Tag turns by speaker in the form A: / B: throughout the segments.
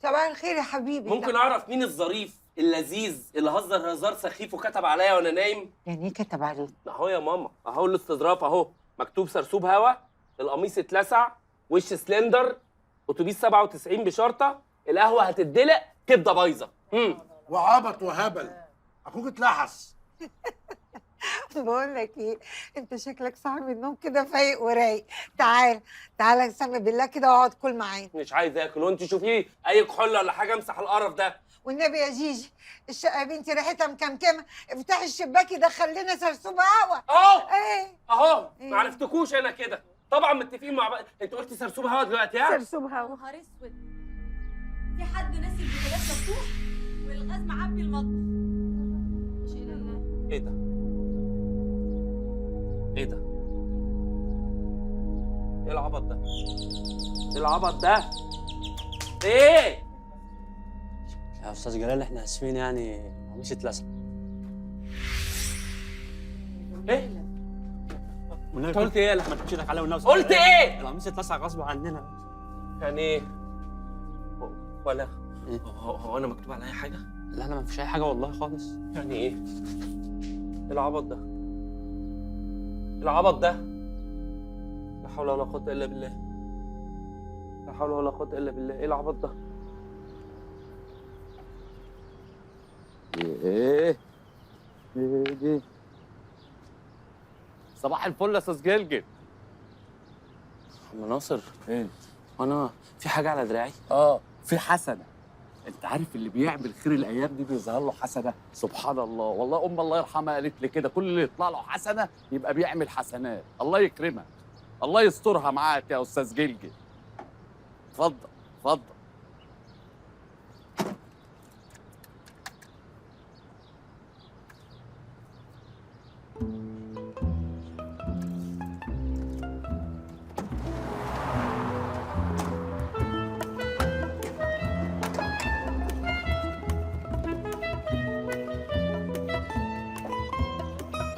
A: صباح الخير يا حبيبي.
B: ممكن اعرف مين الظريف اللذيذ اللي هزر هزار سخيف وكتب عليا وانا نايم؟
A: يعني ايه كتب عليك؟
B: اهو يا ماما، اهو الاستظراف اهو، مكتوب سرسوب هوا، القميص اتلسع، وش سلندر، اتوبيس 97 بشرطه، القهوه هتدلق، كبده بايظه.
C: وعبط وهبل، اخوك اتلحس.
A: بقول لك ايه، انت شكلك صاحي من النوم كده فايق ورايق. تعال تعال نسمي بالله كده واقعد كل معانا.
B: مش عايز اكل، وانت شوفي اي كحول ولا حاجه امسح القرف ده.
A: والنبي يا جيجي، الشقه يا بنتي ريحتها مكمكمه، افتحي الشباك يدخل لنا سرسوب هوا.
B: اهو
A: ايه
B: اهو،
A: إيه؟
B: ما عرفتكوش انا كده. طبعا متفقين مع بعض. انت قلتي سرسوب هوا دلوقتي ها؟
A: سرسوب هوا.
D: نهار اسود، في حد ناسي البوتاجاز مفتوح والغاز معبي المطبخ. مش اله الا الله.
B: ايه ده؟ ايه ده؟ ايه العبط ده؟ ايه العبط ده؟ ايه؟
E: يا استاذ جلال احنا اسفين يعني القميص اتلسع.
B: ايه؟
E: انت
B: قلت ايه؟
E: ما تمشي لك على والنبي.
B: قلت ايه؟
E: القميص اتلسع غصب عننا.
B: يعني ايه؟ ولا
E: إيه؟
B: هو انا مكتوب عليا حاجه؟
E: لا انا ما فيش اي حاجه والله خالص.
B: يعني ايه؟ ايه العبط ده؟ العبط ده؟ لا حول ولا قوة إلا بالله. لا حول ولا قوة إلا بالله، إيه العبط ده؟
F: ايه دي صباح الفل يا استاذ جلجل.
B: عم ناصر،
F: ايه؟
B: وأنا في حاجة على دراعي؟
F: في حسنه. انت عارف اللي بيعمل خير الايام دي بيظهر له حسنه؟ سبحان الله، والله الله يرحمها قالت لي كده، كل اللي يطلع له حسنه يبقى بيعمل حسنات. الله يكرمك، الله يسترها معاك يا استاذ جلجل. اتفضل اتفضل.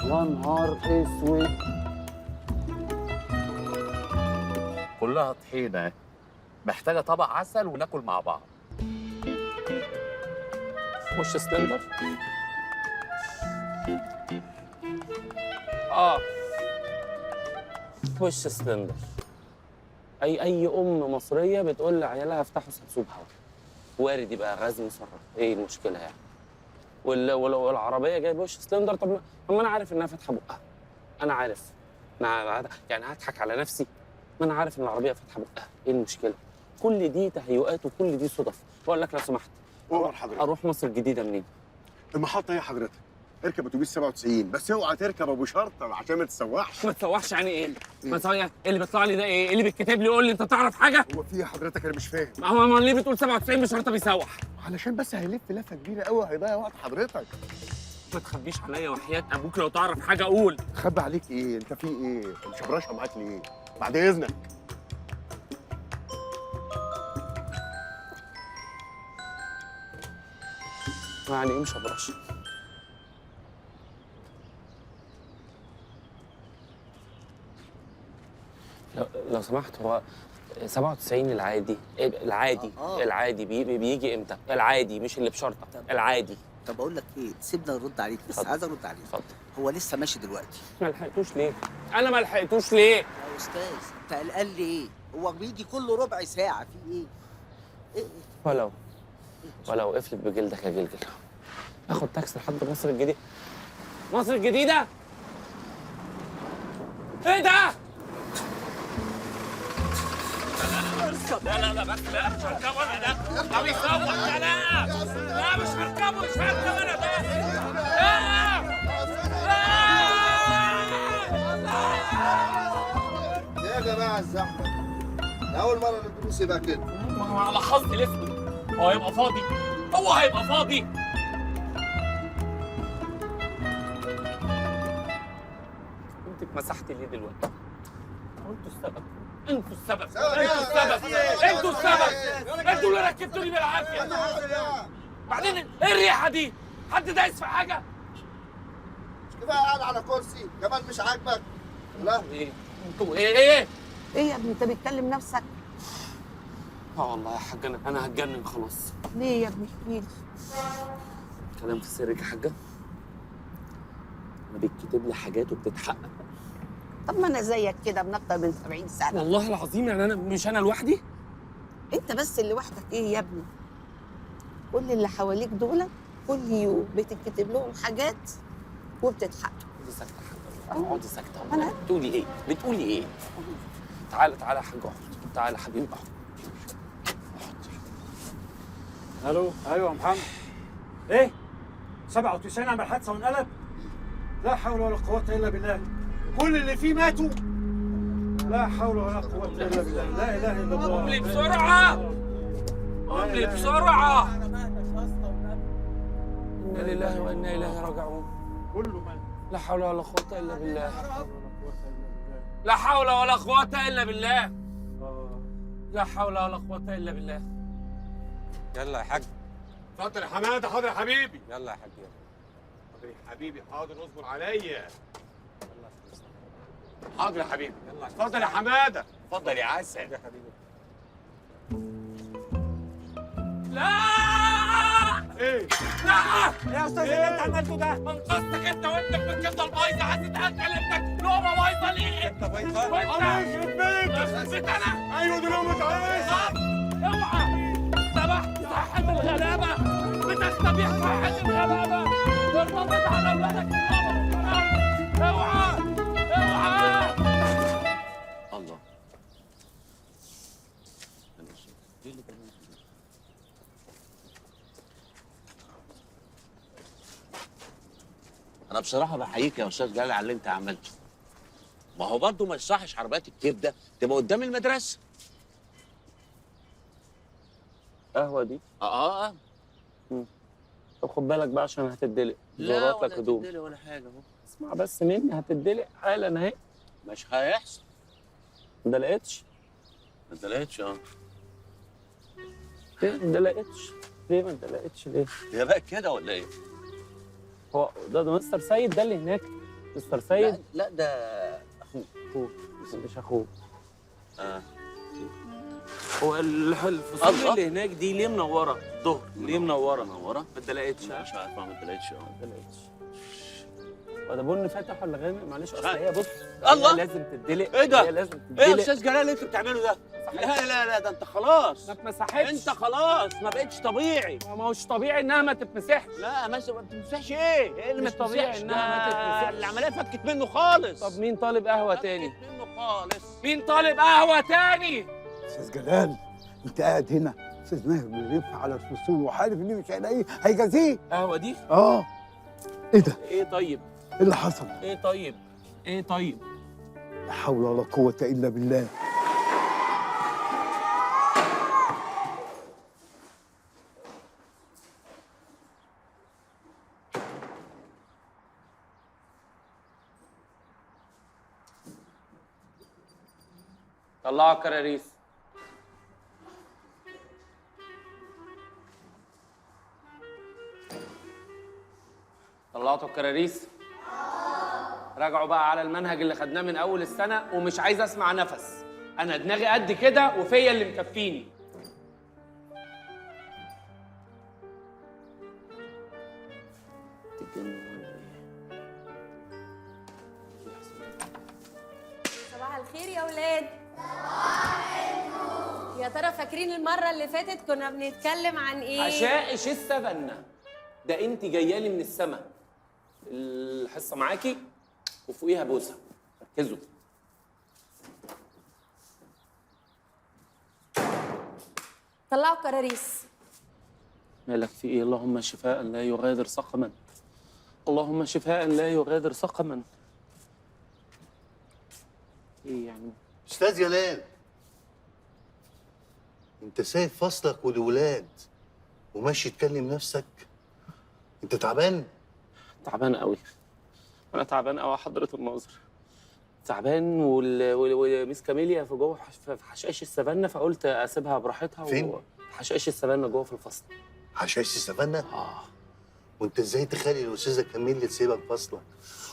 F: يا نهار اسود، كلها طحينه، محتاجه طبق عسل وناكل مع بعض.
B: وش سلندر؟ وش سلندر. أي أم مصرية بتقول لعيالها افتحوا سرسوب هوا. وارد يبقى غاز مصرف، إيه المشكلة يعني؟ والعربية جايبة وش سلندر، طب ما أنا عارف إنها فاتحة بقها. أنا عارف. يعني هضحك على نفسي؟ ما أنا عارف إن العربية فاتحة بقها، إيه المشكلة؟ كل دي تهيؤات وكل دي صدف. بقول لك لو سمحت،
C: أمر حضرتك.
B: أروح مصر الجديدة منين؟
C: المحطة ايه حضرتك؟ اركب اتوبيس 97، بس اوعى تركب ابو شرطه عشان ما تتسوحش.
B: ما تسوحش يعني ايه؟ ما تسوحش إيه اللي بيطلع لي ده؟ ايه اللي بيتكتب لي؟ قول لي انت تعرف حاجه؟
C: هو في ايه حضرتك؟ انا مش فاهم.
B: ما ليه بتقول 97 بشرطه بيسوح؟
C: علشان بس هيلف لفه كبيره قوي، هيضيع وقت حضرتك.
B: ما تخبيش عليا وحياه ابوك، لو تعرف حاجه قول.
C: خبي عليك ايه؟ انت في ايه؟ مش براشها معاك ليه؟ بعد اذنك.
B: يعني ايه مش هبرش؟ لو سمحت، هو 97 العادي العادي بيجي امتى؟ العادي مش اللي بشرطه، العادي.
G: طب اقول لك ايه، سيبنا نرد عليك، بس
B: اتفضل.
G: عايز ارد عليك.
B: اتفضل.
G: هو لسه ماشي دلوقتي
B: ما لحقتوش ليه؟ انا ما لحقتوش ليه؟
G: يا استاذ؟ انت قلقان ليه؟ هو بيجي كل ربع ساعه، في ايه؟ ايه
B: ولو افلت بجلدك يا جلجل. اخد تاكسي لحد مصر الجديده. مصر الجديده؟ ايه ده؟ لا بس لا، مش هركبه انا ده. ده بيسوح. لا مش هركبه، مش هركب انا ده.
H: يا جماعة الزحمة ده أول مرة الأتوبيس يبقى كده.
B: على حظي الاسود هو هيبقى فاضي. هو هيبقى فاضي. انت اتمسحتي ليه دلوقتي؟ انتوا السبب. انتوا السبب. انتوا اللي ركبتوني بالعافيه. بعدين ايه الريحه دي؟ حد دايس في حاجه؟
H: مش كفاية قاعد على كرسي كمان مش عاجبك؟ لا
B: ايه؟ انتوا ايه؟
A: ايه يا ابني انت بتكلم نفسك؟
B: والله يا حاجه انا هتجنن خلاص.
A: ليه يا ابني احكيلي.
B: كلام في سرك يا حاجه. انا بيتكتب لي حاجات وبتتحقق.
I: طب ما انا زيك كده من اكتر من 70 سنه.
B: والله العظيم يعني انا مش انا لوحدي.
I: انت بس اللي وحدك ايه يا ابني؟ كل اللي حواليك دول كل يوم بتتكتب لهم حاجات وبتتحقق.
B: اقعدي ساكته يا حاجه، اقعدي ساكته. بتقولي ايه؟ بتقولي ايه؟ تعالى تعالى يا حاج اقعد. تعالى يا حبيبي اقعد.
J: الو، ايوه يا محمد. ايه؟ 97 عمل حادثه وانقلب؟ لا حول ولا قوه الا بالله. كل اللي فيه ماتوا. لا حول ولا قوه الا بالله، لا اله الا الله.
B: قوم لي بسرعه، قوم لي بسرعه. انا لله وانا اليه راجعون.
J: كله مات.
B: لا حول ولا قوه الا بالله. لا حول ولا قوه الا بالله. لا حول ولا قوه الا بالله.
H: يلا يا حاج.
C: اتفضل يا حماده. حاضر يا حبيبي.
H: يلا يا حاج يلا.
C: حاضر يا حبيبي، حاضر، اصبر عليا. حاضر يا حبيبي.
H: يلا
C: اتفضل يا حماده. اتفضل يا عسل
H: يا حبيبي.
B: لا
C: ايه؟
B: لا
J: يا استاذ اللي انت عملته ده.
B: انقذتك انت وابنك من الكبده البايظه. عايز تاكل ابنك لقمه بايظه ليه؟
H: انت بايظه.
C: انا يخرب بيتك.
B: نسيت انا.
C: ايوه دي لقمه عيش.
B: اوعى. ذبحت صحه الغلابه. بتستبيح صحه الغلابه. ارتبط على اولادك. اوعى اوعى.
F: الله.
K: انا بصراحه بحييك يا استاذ جلال على اللي انت عملته. ما هو برضه ما يصحش عربيات الكبده تبقى قدام المدرسه.
B: قهوه دي؟
K: اه
B: طب خد بالك بقى عشان هتدلق.
K: لا
B: زورات
K: ولا
B: لك هدوم.
K: تدلق ولا حاجه اهو.
B: اسمع بس مني، هتدلق حالا اهي.
K: مش هيحصل.
B: ما دلقتش.
K: ما دلقتش
B: ليه ما دلقتش؟ ليه ما دلقتش ليه؟
K: هي بقى كده ولا ايه؟
B: هو ده مستر سيد ده اللي هناك. مستر
K: لا,
B: سيد؟
K: لا ده اخوك.
B: مش اخوه.
K: اه
B: هو الفصول
K: الله.
B: اللي هناك دي ليه منوره؟ الظهر ليه منوره؟
K: منوره؟
B: ما اتدلقتش.
K: مش عارف ما دلقتش.
B: ما اتدلقتش. هو ده بن فاتح ولا غامق؟ معلش اصل
K: عارف.
B: هي بص.
K: الله.
B: هي لازم تدلق.
K: ايه ده؟
B: هي لازم
K: ايه يا
B: تدلق.
K: استاذ جلال اللي انت بتعمله ده؟ لا ده انت خلاص.
B: ما اتمسحتش.
K: انت خلاص ما بقتش طبيعي.
B: ما هوش طبيعي انها ما تتمسحش.
K: لا ما بتمسحش ايه؟ ايه اللي
B: مش طبيعي انها ما تتمسحش.
K: العمليه فكت منه خالص.
B: طب مين طالب قهوه تاني؟
K: فكت منه خالص.
B: مين طالب قهوه تاني؟
L: استاذ جلال انت قاعد هنا، استاذ ماهر بيلف على الفصول وحالف ان مش هيلاقيه هيجازيه.
B: قهوه دي؟
L: اه. ايه ده؟
B: ايه طيب؟
L: ايه اللي حصل؟
B: ايه طيب؟ ايه طيب؟
L: لا حول ولا قوة الا بالله.
B: طلعوا الكراريس. طلعتوا الكراريس؟ راجعوا بقى على المنهج اللي خدناه من اول السنه ومش عايز اسمع نفس. انا دماغي قد كده وفيا اللي مكفيني.
D: صباح الخير يا ولاد. يا ترى فاكرين المرة اللي فاتت كنا بنتكلم عن ايه؟
B: حشائش السفنة. ده انت جايه لي من السما. الحصه معاكي وفوقيها بوسه. ركزوا.
D: طلعوا كراريس.
B: مالك في ايه؟ اللهم شفاء لا يغادر سقما. اللهم شفاء لا يغادر سقما. ايه يعني؟
H: استاذ جلال، انت سايب فصلك والولاد وماشي تكلم نفسك؟ انت تعبان؟
B: تعبان قوي. انا تعبان قوي يا حضره الناظر. تعبان وميس كاميليا في جوه في حشائش السفنه، فقلت اسيبها براحتها.
H: فين؟
B: حشائش السفنه جوه في الفصل.
H: حشائش السفنة؟ وانت ازاي تخلي الاستاذه كميل تسيبك فصلك؟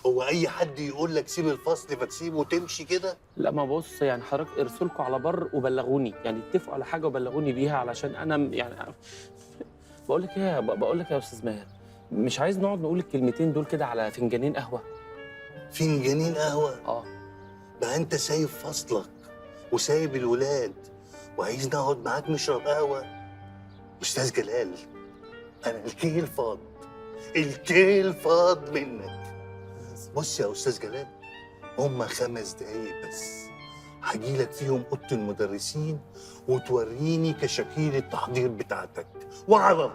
H: هو اي حد يقول لك سيب الفصل فتسيبه وتمشي كده؟
B: لا ما بص يعني حضرتك ارسلكوا على بر وبلغوني، يعني اتفقوا على حاجه وبلغوني بيها علشان انا يعني بقول لك ايه، بقول لك يا استاذ ماهر، مش عايز نقعد نقول الكلمتين دول كده على فنجانين قهوه؟
H: فنجانين قهوه؟
B: اه.
H: بقى انت سايب فصلك وسايب الولاد وعايز نقعد معاك نشرب قهوه؟ استاذ جلال، انا الكيل فاض، الكيل فاض منك. بص يا استاذ جلال، هما 5 دقايق بس هجيلك فيهم اوضه المدرسين وتوريني كشاكيل التحضير بتاعتك، وعلى الله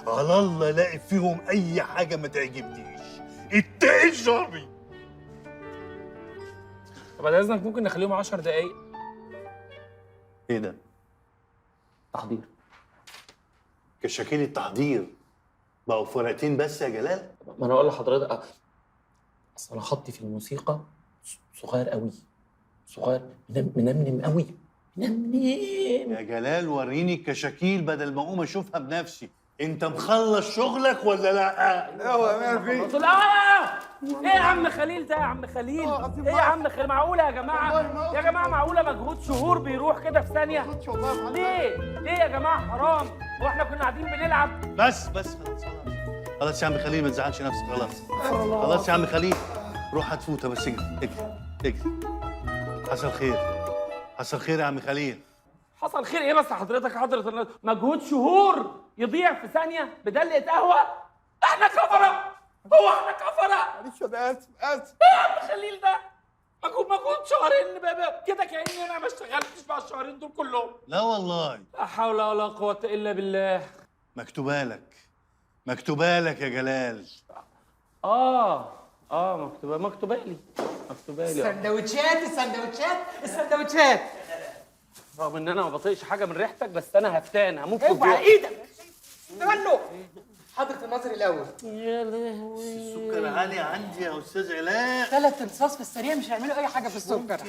H: على الله الاقي فيهم اي حاجه ما تعجبنيش. اتقي الشربي.
B: طب بعد اذنك ممكن نخليهم 10 دقايق؟
H: ايه ده؟
B: تحضير.
H: كشاكيل التحضير بقوا في ورقتين بس يا جلال؟
B: ما انا اقول لحضرتك اصل انا خطي في الموسيقى صغير قوي، صغير منمنم قوي، منمنم.
H: يا جلال وريني الكشاكيل بدل ما اقوم اشوفها بنفسي. انت مخلص شغلك ولا لا؟
L: هو يا ميرفي.
B: ايه يا عم خليل ده يا عم خليل؟ ايه يا عم خليل؟ معقوله يا جماعه؟ يا جماعه معقوله مجهود شهور بيروح كده في ثانيه؟ ليه؟ ليه يا جماعه حرام؟ هو احنا كنا قاعدين بنلعب؟
H: بس خلاص خلاص يا عم خليل، ما تزعلش نفسك. خلاص يا عم خليل، روح هتفوتها بس. اجري اجري. حصل خير، حصل خير يا عم خليل.
B: حصل خير ايه بس حضرتك حضرة الناس؟ مجهود شهور يضيع في ثانيه بدلقه قهوه؟ احنا كفره؟ هو احنا كفره؟
L: معلش انا اسف.
B: ايه يا عم خليل ده؟ مجهود شهرين كده كأني انا ما اشتغلتش مع الشهرين دول كلهم.
H: لا والله.
B: لا حول ولا قوة الا بالله.
H: مكتوبة لك يا جلال.
B: مكتوبة لي.
A: السندوتشات
B: رغم ان انا ما بطيقش حاجة من ريحتك، بس انا هفتان هموت في
A: اوعى
B: الجوع.
A: ايدك تمنوا. حضرة الناظر الاول.
B: يا لهوي،
H: السكر عالي عندي يا استاذ علاء.
A: 3 انصاص في السريع مش هيعملوا اي حاجة في السكر.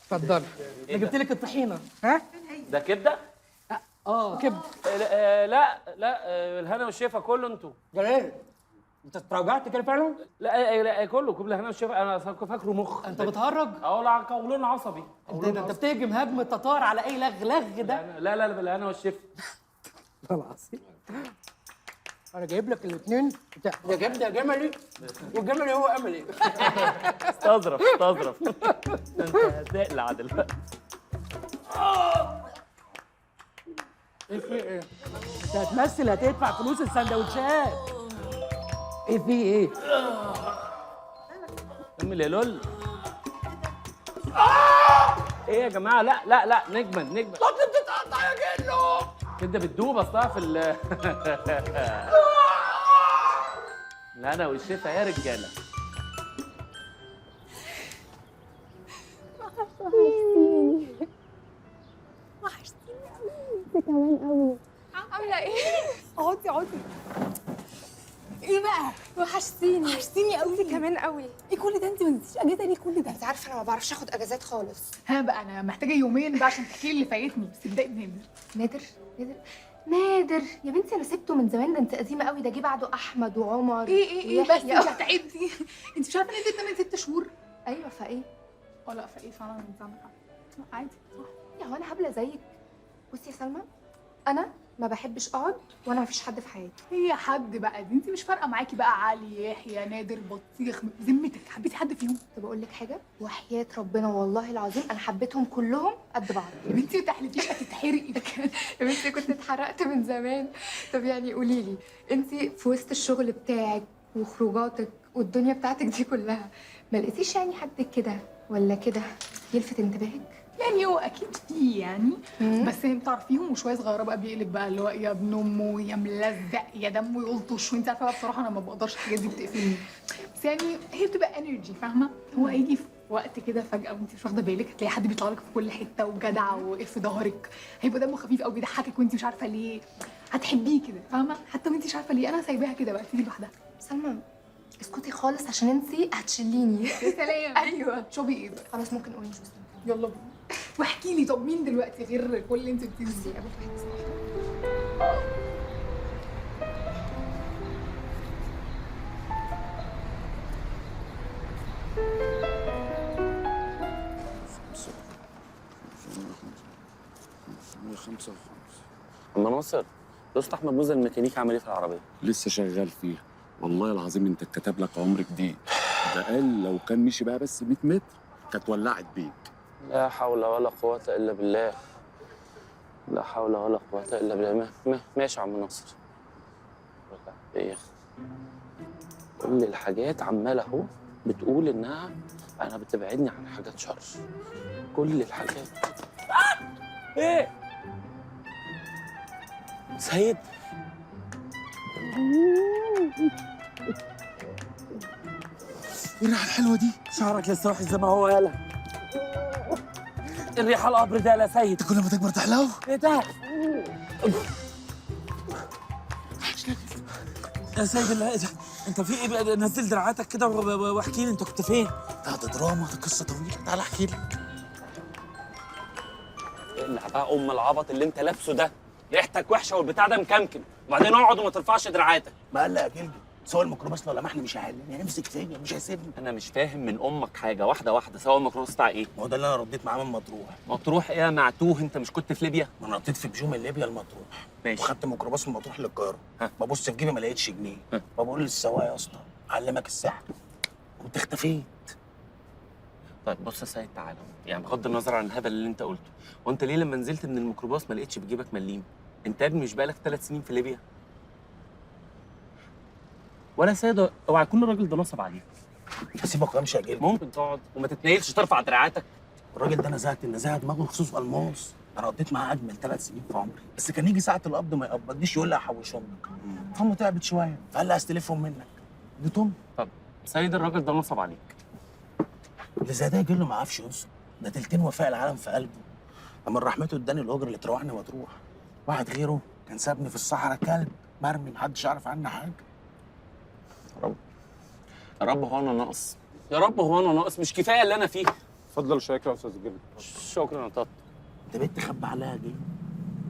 A: اتفضل. انا جبت لك الطحينة. ها؟
B: ده كبدة؟
A: كبد.
B: لا الهنا والشفا كله انتوا.
A: جلال انت اتراجعت كده فعلا؟
B: لا كله الهنا والشفا، انا فاكره مخ.
A: انت بتهرج؟
B: لا قولون عصبي.
A: انت بتهجم هجم التتار على اي لغ ده؟
B: لا بالهنا والشفا.
A: خلاص انا جايب لك الاثنين يا جبده يا جملي، والجملي هو املي.
B: استظرف انت هتقلع دلوقتي.
A: ايه في ايه؟ انت هتمثل هتدفع فلوس السندوتشات. ايه في ايه؟
B: كمل يا لول. ايه يا جماعه؟ لا نجمل. لا انت بتتقطع يا جلو. كده بتدوب اصلها في لا انا والشفا يا رجاله.
M: وحشتيني قوي. انت كمان قوي. عامله ايه؟ اقعدي. ايه بقى؟ وحشتيني قوي. انت كمان قوي. ايه كل ده؟ انت ما نسيتيش اجازه ليه كل ده؟
N: انت عارفه انا ما بعرفش اخد اجازات خالص.
M: ها بقى انا محتاجه يومين بقى عشان تحكي لي اللي فايتني. بس ابدأي
N: نادر يا بنتي، انا سبته من زمان، ده انت قديمه قوي، ده جه بعده احمد وعمر.
M: ايه بس انت هتعدي. انت مش عارفه ان انت من 6 شهور؟
N: ايوه فايه؟
M: لا فايه فعلا من زمان. عادي
N: يا هو انا هبله زيك؟ بصي يا سلمى، انا ما بحبش اقعد وانا ما فيش حد في حياتي.
M: هي حد بقى دي؟ انت مش فارقه معاكي بقى علي، يحيى، نادر، بطيخ، ذمتك حبيتي حد فيهم؟
N: طب اقول لك حاجه، وحياه ربنا والله العظيم انا حبيتهم كلهم قد بعض.
M: يا بنتي ما تحلفيش هتتحرقي.
N: يا بنتي كنت اتحرقت من زمان. طب يعني قولي لي، انت في وسط الشغل بتاعك وخروجاتك والدنيا بتاعتك دي كلها، ما لقيتيش يعني حد كده ولا كده يلفت انتباهك؟
M: يعني هو اكيد فيه يعني، بس انت تعرفيهم وشويه صغيره بقى بيقلب بقى اللي هو يا ابن امه يا ملزق يا دمه يلطش، وانت عارفه بقى بصراحه انا ما بقدرش الحاجات دي بتقفلني. بس يعني هي بتبقى انرجي، فاهمه؟ هو هيجي في وقت كده فجاه وانت مش واخده بالك هتلاقي حد بيطلع لك في كل حته وجدع وواقف في ظهرك، هيبقى دمه خفيف قوي بيضحكك وانت مش عارفه ليه، هتحبيه كده فاهمه؟ حتى وانت مش عارفه ليه. انا سايباها كده بقى تيجي لوحدها.
N: سلمى اسكتي خالص عشان انت هتشليني.
M: يا سلام. ايوه شوفي ايه بقى.
N: خلاص ممكن نقول نشوف.
M: يلا بينا. واحكي لي طب مين دلوقتي غير كل اللي انت بتقوليه؟
F: 155.
B: اما ناصر، دوست احمد موزة الميكانيكي عمل ايه في العربيه؟
F: لسه شغال فيها. والله العظيم انت اتكتب لك عمر جديد. ده قال لو كان مشي بقى بس 100 متر كانت ولعت بيك.
B: لا حول ولا قوه الا بالله. لا حول ولا قوه الا بالله. ماشي يا عم ناصر. ايه؟ كل الحاجات عماله اهو بتقول انها انا بتبعدني عن حاجات شر. كل الحاجات. ايه؟ سيد؟
K: ايه الريحه الحلوه دي؟
B: شعرك لسه وحش زي ما هو. يالا الريحه القبر ده يا سيد.
K: كل ما تكبر تحلو.
B: ايه ده؟ يا سيد الله، ايه ده؟ انت في ايه بقى؟ نزل دراعاتك كده واحكي لي انت كنت فين؟
K: ده دراما، ده قصه طويله، تعال احكي لك.
B: اقلع بقى ام العبط اللي انت لابسه ده، ريحتك وحشه والبتاع ده مكمكم، وبعدين اقعد وما ترفعش دراعاتك.
K: مقلق يا جلدي، سواق الميكروباص لو لمحني مش هيحلني، هيمسك فيا مش هيسيبني.
B: انا مش فاهم من امك حاجه، واحده واحده. سواق الميكروباص بتاع ايه؟
K: ما هو ده اللي انا رديت معاه من مطروح.
B: مطروح ايه يا معتوه؟ انت مش كنت في ليبيا؟
K: ما انا نطيت في بجوم ليبيا لمطروح.
B: ماشي.
K: وخدت ميكروباص من مطروح للقاهره. ببص في جيبي ما لقيتش جنيه. فبقول للسواق يا اسطى علمك السحر. كنت اختفيت.
B: طيب بص يا سيد، تعالى، يعني بغض النظر عن الهبل اللي انت قلته، وانت ليه لما نزلت من الميكروباص ما لقيتش في جيبك مليم؟ انت يا ابني مش بقالك 3 سنين في ليبيا؟ ولا يا سيد اوعى يكون الراجل ده نصب عليك.
K: هسيبك وامشي يا جلدي.
B: ممكن تقعد وما تتنيلش ترفع دراعاتك.
K: الراجل ده نزهه دماغه خصوص الماس. انا قضيت معاه اجمل 3 سنين في عمري، بس كان يجي ساعه القبض ما يقبضنيش يقول لي هحوشهم لك. فامه تعبت شويه فقال لي هستلفهم منك. اديتهم.
B: طب سيد الراجل ده نصب عليك.
K: اللي زي ده يجي له ما عرفش ينصب، ده تلتين وفاء العالم في قلبه. اما رحمته اداني الاجر اللي تروحني مطروح. واحد غيره كان سابني في الصحراء كلب مرمي محدش يعرف عني حاجه.
B: يا رب هو انا ناقص؟ يا رب هو انا ناقص؟ مش كفايه اللي انا فيه؟
J: اتفضل شكرا يا استاذ جلد.
B: شكرا يا طاط.
K: انت بنت خبي عليها دي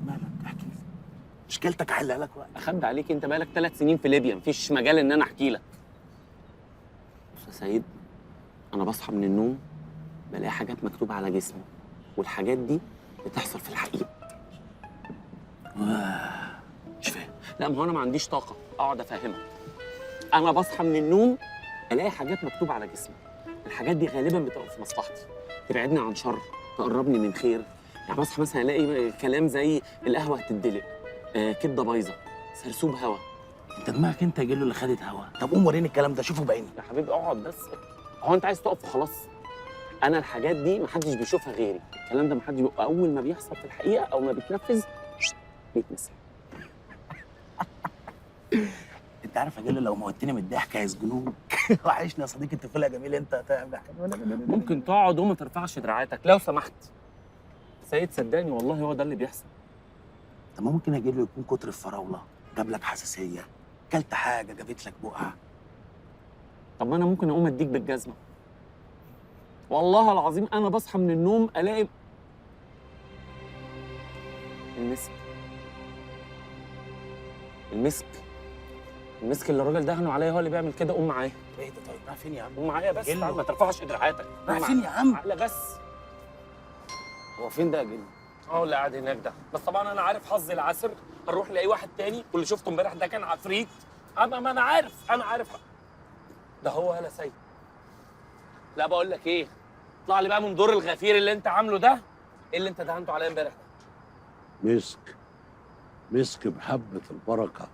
K: مالك؟ احكي لي مشكلتك احلها لك وقت.
B: اخبي عليك؟ انت بقالك 3 سنين في ليبيا، مفيش مجال ان انا احكي لك. بص يا سيد، انا بصحى من النوم بلاقي حاجات مكتوبه على جسمي، والحاجات دي بتحصل في الحقيقه.
K: مش فاهم.
B: لا، ما هو انا ما عنديش طاقه اقعد افهمك. انا بصحى من النوم الاقي حاجات مكتوبه على جسمي، الحاجات دي غالبا بتبقى في مصلحتي، تبعدني عن شر، تقربني من خير. يعني بصحى مثلا الاقي كلام زي القهوه هتدلق، كبده بايظه، سرسوب هوا.
K: انت دماغك انت جيله اللي خدت هوا. طب قوم وريني الكلام ده شوفه بعيني.
B: يا حبيبي اقعد بس. هو انت عايز تقف وخلاص؟ انا الحاجات دي محدش بيشوفها غيري، الكلام ده محدش بيبقى، اول ما بيحصل في الحقيقه او ما بيتنفذ بيتنسي.
K: انت عارف يا جيله لو موتني من الضحك هيسجنوك. وحشني يا صديقي الطفوله يا جميل. انت هتعمل
B: ممكن تقعد وما ترفعش دراعاتك لو سمحت. سيد صدقني والله هو ده اللي بيحصل.
K: طب ما ممكن يا جيله يكون كتر الفراوله جاب لك حساسيه، كلت حاجه جابت لك بقعه.
B: طب ما انا ممكن اقوم اديك بالجزمه. والله العظيم انا بصحى من النوم الاقي المسك. المسك اللي الراجل دهنه عليا هو اللي بيعمل كده. قوم معايا.
K: ايه ده؟ طيب رايح فين يا عم؟
B: قوم معايا بس، ما ترفعش دراعاتك.
K: رايح فين يا عم؟
B: تعالى بس. هو فين ده يا جن؟ هو اللي قاعد هناك ده، بس طبعا انا عارف حظي العسر، هنروح لاي واحد تاني، واللي شفته امبارح ده كان عفريت. ما انا عارف ده هو. يالا سيد، لا بقول لك ايه، اطلع لي بقى من دور الغفير اللي انت عامله ده. ايه اللي انت دهنته عليا امبارح ده؟
H: مسك بحبة البركة.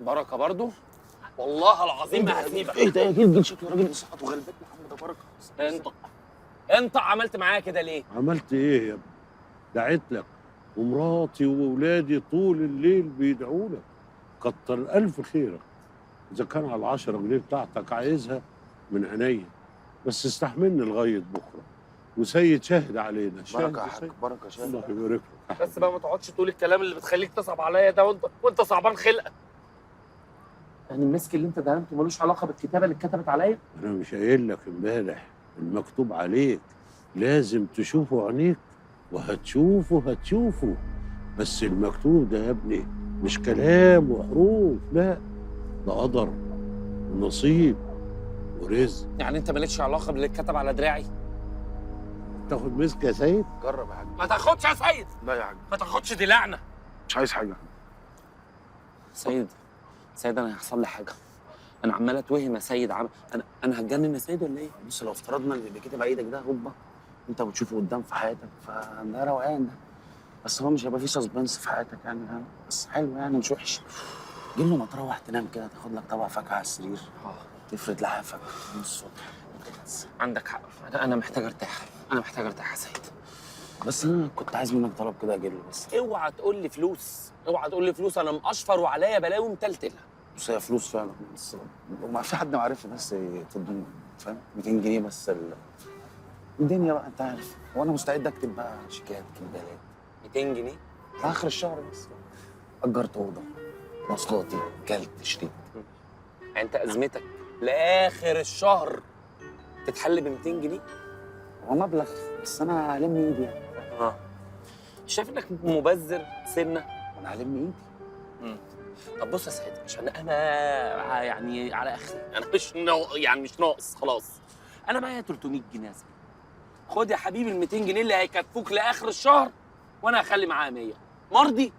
B: بركه برضو؟ والله العظيم ما هسيبك.
K: ايه ده يا جلد؟ شكله راجل صحته غلبتني يا عم. ده بركه.
B: انت عملت معايا كده ليه؟
H: عملت ايه يا ابني؟ دعيت لك ومراتي وولادي طول الليل بيدعوا لك. كتر الف خيرك. اذا كان على ال10 جنيه بتاعتك عايزها من عينيا، بس استحملني لغايه بكره. وسيد شاهد علينا.
K: بركه يا حاج، بركه شاهد.
H: الله يبارك لك.
B: بس بقى ما تقعدش تقول الكلام اللي بتخليك تصعب عليا ده، وانت صعبان خلقك. يعني المسك اللي انت دهنته ملوش علاقه بالكتابه اللي اتكتبت عليا؟
H: انا مش قايل لك امبارح المكتوب عليك لازم تشوفه عينيك؟ وهتشوفه. بس المكتوب ده يا ابني مش كلام وحروف، لا، ده قدر ونصيب ورزق.
B: يعني انت مالكش علاقه باللي اتكتب على دراعي؟
L: تاخد مسك يا سيد؟
K: جرب يا حاج.
B: ما تاخدش يا سيد،
K: لا يا حاج
B: ما تاخدش، دي لعنه.
K: مش عايز حاجه.
B: سيد انا هيحصل لي حاجه، انا عمال اتوهم يا سيد. انا هتجنن يا سيد ولا ايه؟
K: بص لو افترضنا ان اللي كتب على ايدك ده هوبا انت بتشوفه قدام في حياتك فده روقان ده، بس هو مش هيبقى فيه سسبنس في حياتك يعني، فاهم؟ بس حلو يعني مش وحش. جيب له ما تروح تنام كده تاخد لك طبق فاكهه على السرير تفرد لحافك من الصبح.
B: عندك حق، انا محتاج ارتاح، يا سيد.
K: بس انا كنت عايز منك طلب كده اجيب له بس.
B: اوعى تقول لي فلوس، انا مقشفر وعليا بلاوي متلتله.
K: بس هي فلوس فعلا، بس وما في حد معرفه بس تدوني، فاهم؟ 200 جنيه بس الدنيا بقى انت عارف، وانا مستعد اكتب بقى شيكات كمبيالات.
B: 200 جنيه
K: في اخر الشهر بس. اجرت اوضه، مواصلاتي، كلت، شربت.
B: يعني انت ازمتك لاخر الشهر تتحل ب 200 جنيه؟
K: هو مبلغ بس انا هلم ايدي يعني.
B: شايف انك مبذر سنه؟
K: انا هلم ايدي.
B: طب بص يا سيد، عشان انا يعني على اخري، انا مش ناقص خلاص. انا معايا 300 جنيه يا سيد. خد يا حبيبي ال 200 جنيه اللي هيكفوك لاخر الشهر، وانا هخلي معايا 100. مرضي؟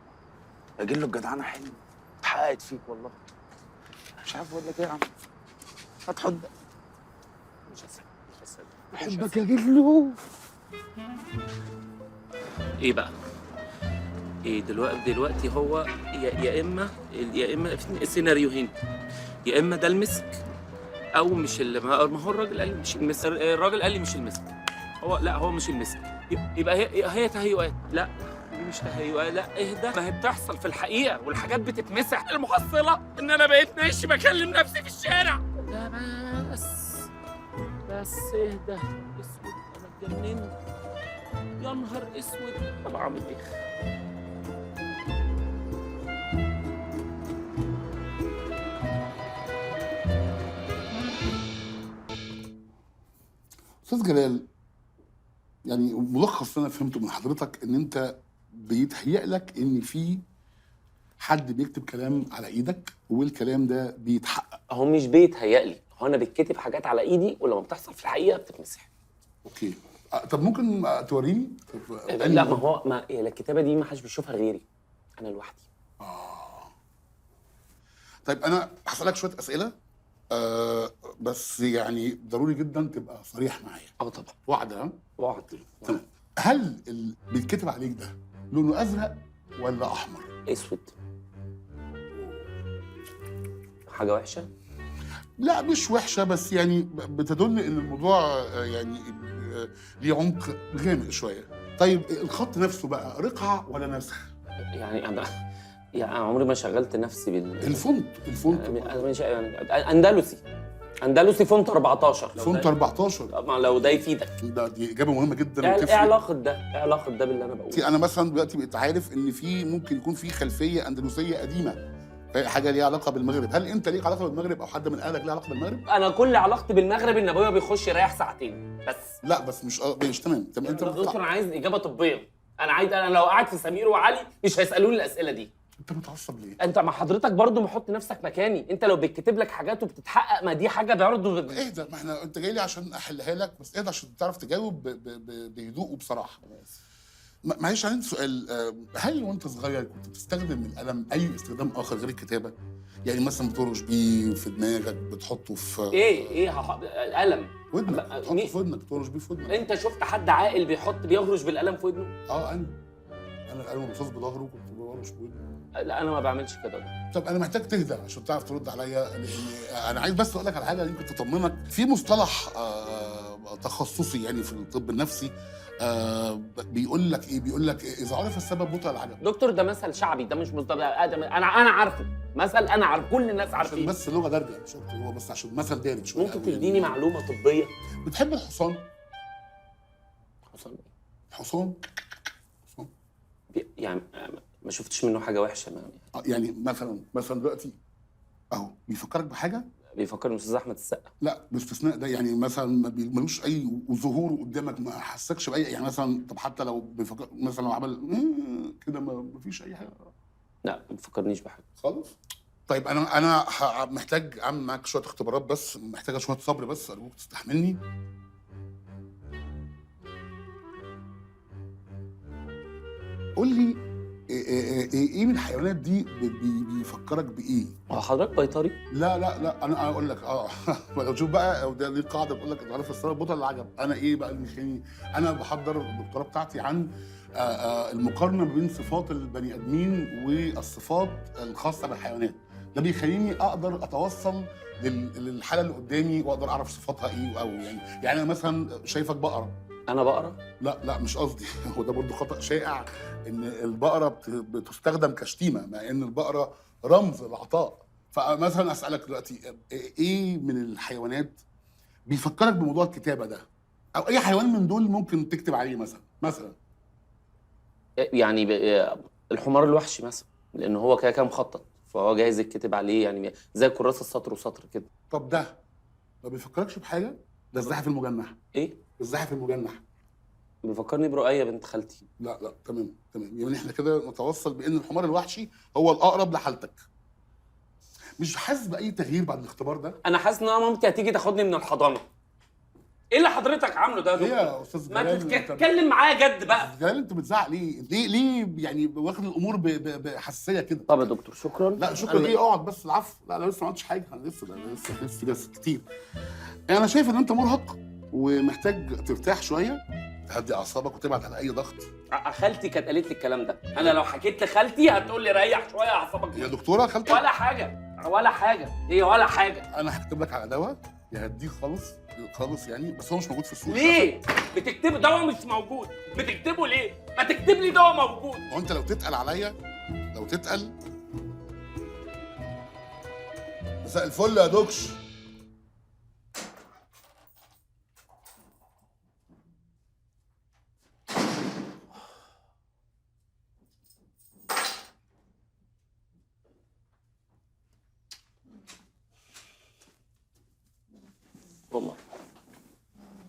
K: اجيب له الجدعنه حلو اتحققت فيك والله. مش عارف اقول لك ايه يا عم. هتحط
B: مش هسيب.
L: بحبك يا جلو.
B: ايه بقى؟ ايه دلوقتي هو يا اما في سيناريوهين، يا اما ده المسك او مش ما هو الراجل قال لي مش المسك، الراجل قال لي مش المسك. هو مش المسك، يبقى هي تهيؤات. لا دي مش تهيؤات، لا اهدى، ما هي بتحصل في الحقيقه والحاجات بتتمسح. المحصله ان انا بقيت ماشي بكلم نفسي في الشارع. لا بس اهدى. اسود انا اتجننت، يا نهار اسود. طب اعمل ايه؟
O: استاذ جلال، يعني ملخص اللي انا فهمته من حضرتك ان انت بيتهيأ لك ان في حد بيكتب كلام على ايدك والكلام ده بيتحقق.
B: هو مش بيتهيأ لي، هو انا بتكتب حاجات على ايدي ولما بتحصل في الحقيقه بتتمسح.
O: اوكي. طب ممكن توريني؟
B: لا ما الكتابه دي ما حدش بيشوفها غيري، انا لوحدي.
O: طيب انا هسألك شويه اسئله بس يعني ضروري جدا تبقى صريح معايا.
B: طبعا.
O: وعد؟ ها؟
B: وعد.
O: تمام. هل اللي بيتكتب عليك ده لونه ازرق ولا احمر؟
B: اسود. حاجه وحشه؟
O: لا مش وحشه، بس يعني بتدل ان الموضوع يعني ليه عمق غامق شويه. طيب الخط نفسه بقى رقعه ولا نسخ؟
B: يعني انا عمري ما شغلت نفسي
O: الفونت
B: اندلسي فونت 14.
O: فونت 14
B: لو ده يفيدك.
O: دي اجابه مهمه جدا.
B: ايه علاقه ده باللي انا بقوله؟
O: انا مثلا دلوقتي بقيت عارف ان في ممكن يكون في خلفيه اندلسيه قديمه، حاجه ليها علاقه بالمغرب. هل انت ليك علاقه بالمغرب او حد من اهلك ليه علاقه بالمغرب؟
B: انا كل علاقتي بالمغرب ان ابويا بيخش يريح ساعتين بس.
O: لا بس مش تمام. انت
B: دكتور، انا عايز اجابه طبيه. انا لو قاعد في سمير وعلي مش هيسالوني الاسئله دي.
O: انت متعصب ليه؟
B: انت مع حضرتك برضو محط نفسك مكاني. انت لو بيتكتب لك حاجات وبتتحقق، ما دي حاجه برضو
O: اهدى. ما احنا انت جاي لي عشان احلها لك، بس اهدى عشان تعرف تجاوب بهدوء وبصراحه. معلش عندي سؤال. هل وانت صغير كنت بتستخدم القلم اي استخدام اخر غير الكتابه؟ يعني مثلا بترش بيه في دماغك، بتحطه في
B: قلم
O: ودنك، تحطه في ودنك، ترش بيه في ودنك.
B: انت شفت حد عاقل بيهرش بالقلم في ودنه؟
O: انا القلم الرصاص بظهره كنت بهرش بودني.
B: لا انا ما بعملش كده.
O: طب انا محتاج تهدى عشان تعرف ترد عليا، لان انا عايز بس اقول لك على حاجه يمكن تطمنك. في مصطلح تخصصي يعني في الطب النفسي بيقول لك ايه؟ بيقول لك اذا عرف السبب بطل العجب.
B: دكتور ده مثل شعبي، ده مش مصطلح. انا عارفه مثل، انا عارف، كل الناس عارفين.
O: بس لغه دارجه مش اكتر، هو بس عشان مثل دارج شويه.
B: ممكن تديني معلومه طبيه؟
O: بتحب الحصان؟
B: حصان ايه؟
O: حصان
B: يعني ما شفتش منه حاجه وحشه.
O: يعني مثلا دلوقتي اهو بيفكرك بحاجه؟
B: بيفكرني باستاذ احمد السقا.
O: لا باستثناء ده، يعني مثلا ملوش اي ظهور قدامك، ما حسكش باي يعني مثلا. طب حتى لو بيفكر مثلا لو عمل كده ما فيش اي حاجه؟
B: لا ما بيفكرنيش بحاجه
O: خالص. طيب انا محتاج اعمل معاك شويه اختبارات، بس محتاجه شويه صبر، بس ارجوك تستحملني. قول لي ايه من الحيوانات دي بيفكرك بايه؟
B: هو حضرتك بيطري؟
O: لا انا اقول لك لو تشوف بقى دي قاعده بتقول لك عارف الصلاه البطل العجب. انا ايه بقى اللي مخليني انا بحضر الدكتوراه بتاعتي عن المقارنه بين صفات البني ادمين والصفات الخاصه بالحيوانات. ده بيخليني اقدر اتوصل للحاله اللي قدامي واقدر اعرف صفاتها ايه او يعني انا مثلا شايفك بقره.
B: انا بقره؟
O: لا مش قصدي هو ده برضه خطأ شائع ان البقره بتستخدم كشتيمه مع ان البقره رمز العطاء. فمثلا اسالك دلوقتي ايه من الحيوانات بيفكرك بموضوع الكتابه ده؟ او اي حيوان من دول ممكن تكتب عليه مثلا
B: يعني الحمار الوحشي مثلا، لان هو كده مخطط فهو جايز يتكتب عليه، يعني زي كراسه سطر وسطر كده.
O: طب ده ما بيفكركش بحاجه؟ ده الزاحف المجنح.
B: ايه؟
O: الزاحف المجنح
B: بيفكرني برؤية بنت خالتي.
O: لا تمام يعني احنا كده نتوصل بان الحمار الوحشي هو الاقرب لحالتك. مش حاسس باي تغيير بعد الاختبار ده؟
B: انا حاسس ان انا مامتي هتيجي تاخدني من الحضانه. ايه اللي حضرتك عامله ده يا
O: ايه
B: دكتور؟
O: يا استاذ جلال؟
B: ما تتكلم معايا جد بقى.
O: جلال انت بتزعق ليه يعني واخد الامور بحساسيه كده؟
B: طب يا دكتور شكرا.
O: لا شكرا ايه، اقعد بس. العفو. لا انا لسه ما عملتش حاجه، انا لسه كتير. انا شايف ان انت مرهق ومحتاج ترتاح شويه، تهدي اعصابك وتبعد عن اي ضغط.
B: خالتي كانت قالت لي الكلام ده. انا لو حكيت لخالتي هتقول لي ريح شويه اعصابك.
O: يا دكتوره خالتي
B: ولا حاجه هي ولا حاجه.
O: انا هكتب لك على دواء يهديك خالص يعني، بس هو مش موجود في السوق.
B: ليه بتكتب دواء مش موجود؟ بتكتبه ليه؟ ما تكتب لي دواء موجود.
O: هو انت لو تتقل عليا، مساء الفل يا دوكش.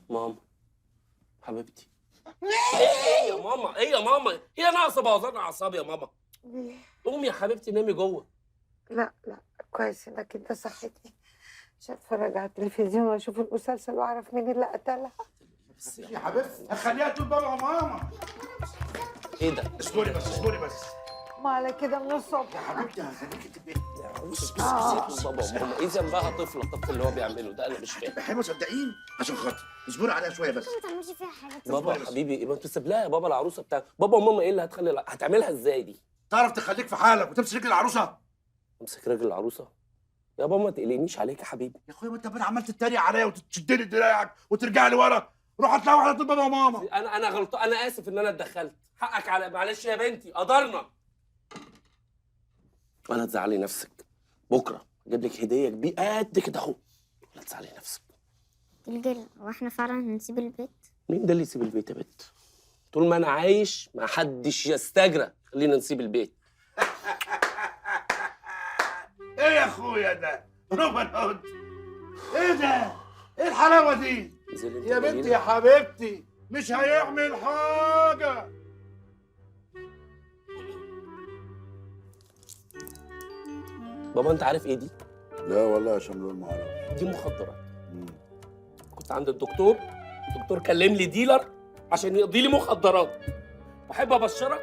B: ماما حبيبتي. ايه يا ماما هي ناقصه بوظان اعصابي يا ماما. قومي يا حبيبتي نامي جوه.
A: لا كويس انك انت صحتني عشان اتفرج على التلفزيون واشوف المسلسل واعرف مين اللي قتلها.
K: بس يا حبيبتي هخليها تقول بابا وماما.
B: ايه ده؟
K: اصبري بس.
A: ما على كده من الصبح.
K: يا حبيبتي هخليكي تبقي
B: بابا وماما ايه ذنبها طفله؟ الطفل اللي هو بيعمله ده انا مش فاهم.
K: حلوه صدقيني عشان خاطر اصبري عليها شويه بس.
P: ما تعملش فيها حاجه.
B: بابا حبيبي ما تسيب لها يا بابا العروسه بتاعتك. بابا وماما ايه اللي هتعملها ازاي دي؟
K: تعرف تخليك في حالك وتمسك رجل العروسه؟
B: امسك رجل العروسه؟ يا بابا ما تقلقنيش عليك يا حبيبي.
K: يا اخويا ما انت بقى عمال تتريق عليا وتشدني دراعك وترجع لي ورا. روح هتلاقوا على طول بابا وماما.
B: انا غلطان، انا اسف ان انا اتدخلت. حقك على معلش يا بنتي قدرنا. ولا تزعلي نفسك، بكره اجيب لك هديه كبيره قد كده اهو. ولا تزعلي نفسك.
P: جلجل هو احنا فعلا هنسيب البيت؟
B: مين ده اللي يسيب البيت يا بنت؟ طول ما انا عايش ما حدش يستجرى خلينا نسيب البيت.
K: ايه يا اخويا ده؟ روبن هود. ايه ده؟ ايه الحلاوه دي؟ يا بنتي يا حبيبتي مش هيعمل حاجه.
B: بابا انت عارف ايه دي؟
L: لا والله يا شملول ما اعرف.
B: دي مخدرات. كنت عند الدكتور كلم لي ديلر عشان يقضي لي مخدرات. واحب ابشرك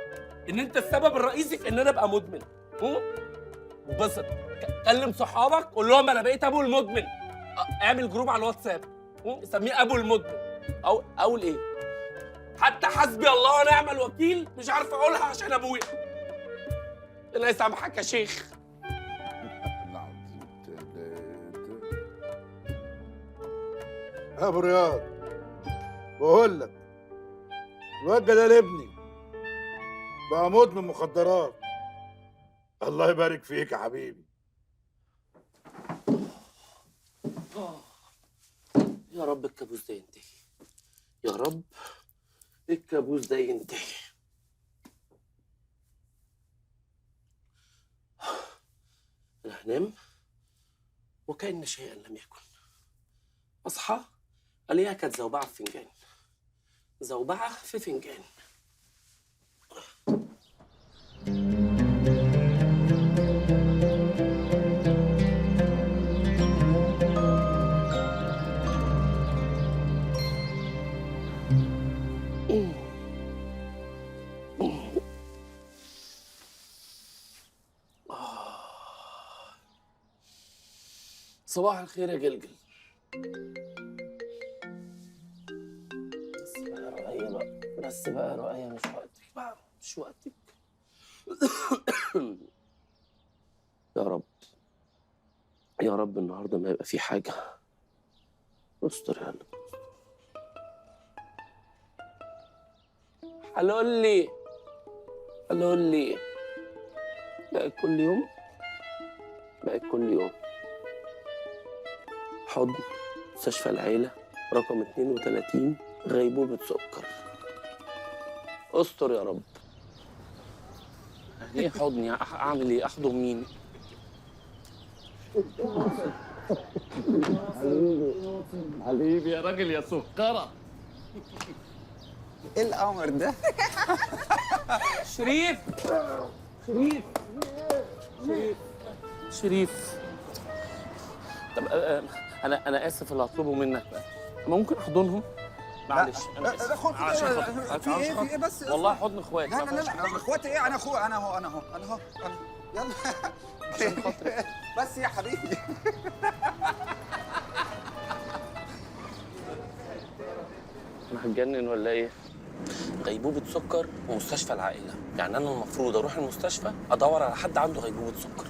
B: ان انت السبب الرئيسي في ان انا ابقى مدمن. انبسط، كلم صحابك قول لهم انا بقيت ابو المدمن. اعمل جروب على الواتساب سميه ابو المدمن. او اقول ايه؟ حتى حسبي الله ونعم الوكيل مش عارف اقولها عشان ابويا. الله يسامحك يا شيخ.
L: يا ابو رياض بقول لك الواد جلال ابني بقى مدمن مخدرات. الله يبارك فيك يا حبيبي.
B: يا رب الكابوس ده ينتهي، يا رب الكابوس ده ينتهي. انا هنام وكأن شيئا لم يكن. اصحى الاقيها كانت زوبعه في فنجان. زوبعه في فنجان. صباح الخير يا جلجل. بس بقى يا رؤية بقى، بس بقى يا رؤية، مش وقتك بقى، مش وقتك. يا رب، يا رب النهارده ما يبقى في حاجة. استر يا قلب. حلولي حلولي، بقت كل يوم، بقت كل يوم. حضن مستشفى العيلة رقم 32، غيبوبة سكر. استر يا رب. ايه حضني؟ اعمل ايه؟ احضن مين؟
F: حبيبي يا راجل يا سكرة.
Q: ايه القمر ده؟
B: شريف شريف شريف شريف. طب انا اسف اللي هطلبه منك بقى، ممكن احضنهم؟ معلش انا اسف.
Q: خد في ايه في ايه بس؟
B: والله حضن اخوات.
Q: لا لا لا لا، اخواتي ايه؟ انا اخوه، انا اهو انا اهو انا اهو انا. يلا
B: عشان خاطرك
Q: بس يا حبيبي.
B: انا هتجنن ولا ايه؟ غيبوبة سكر ومستشفى العائلة، يعني أنا المفروض أروح المستشفى أدور على حد عنده غيبوبة سكر.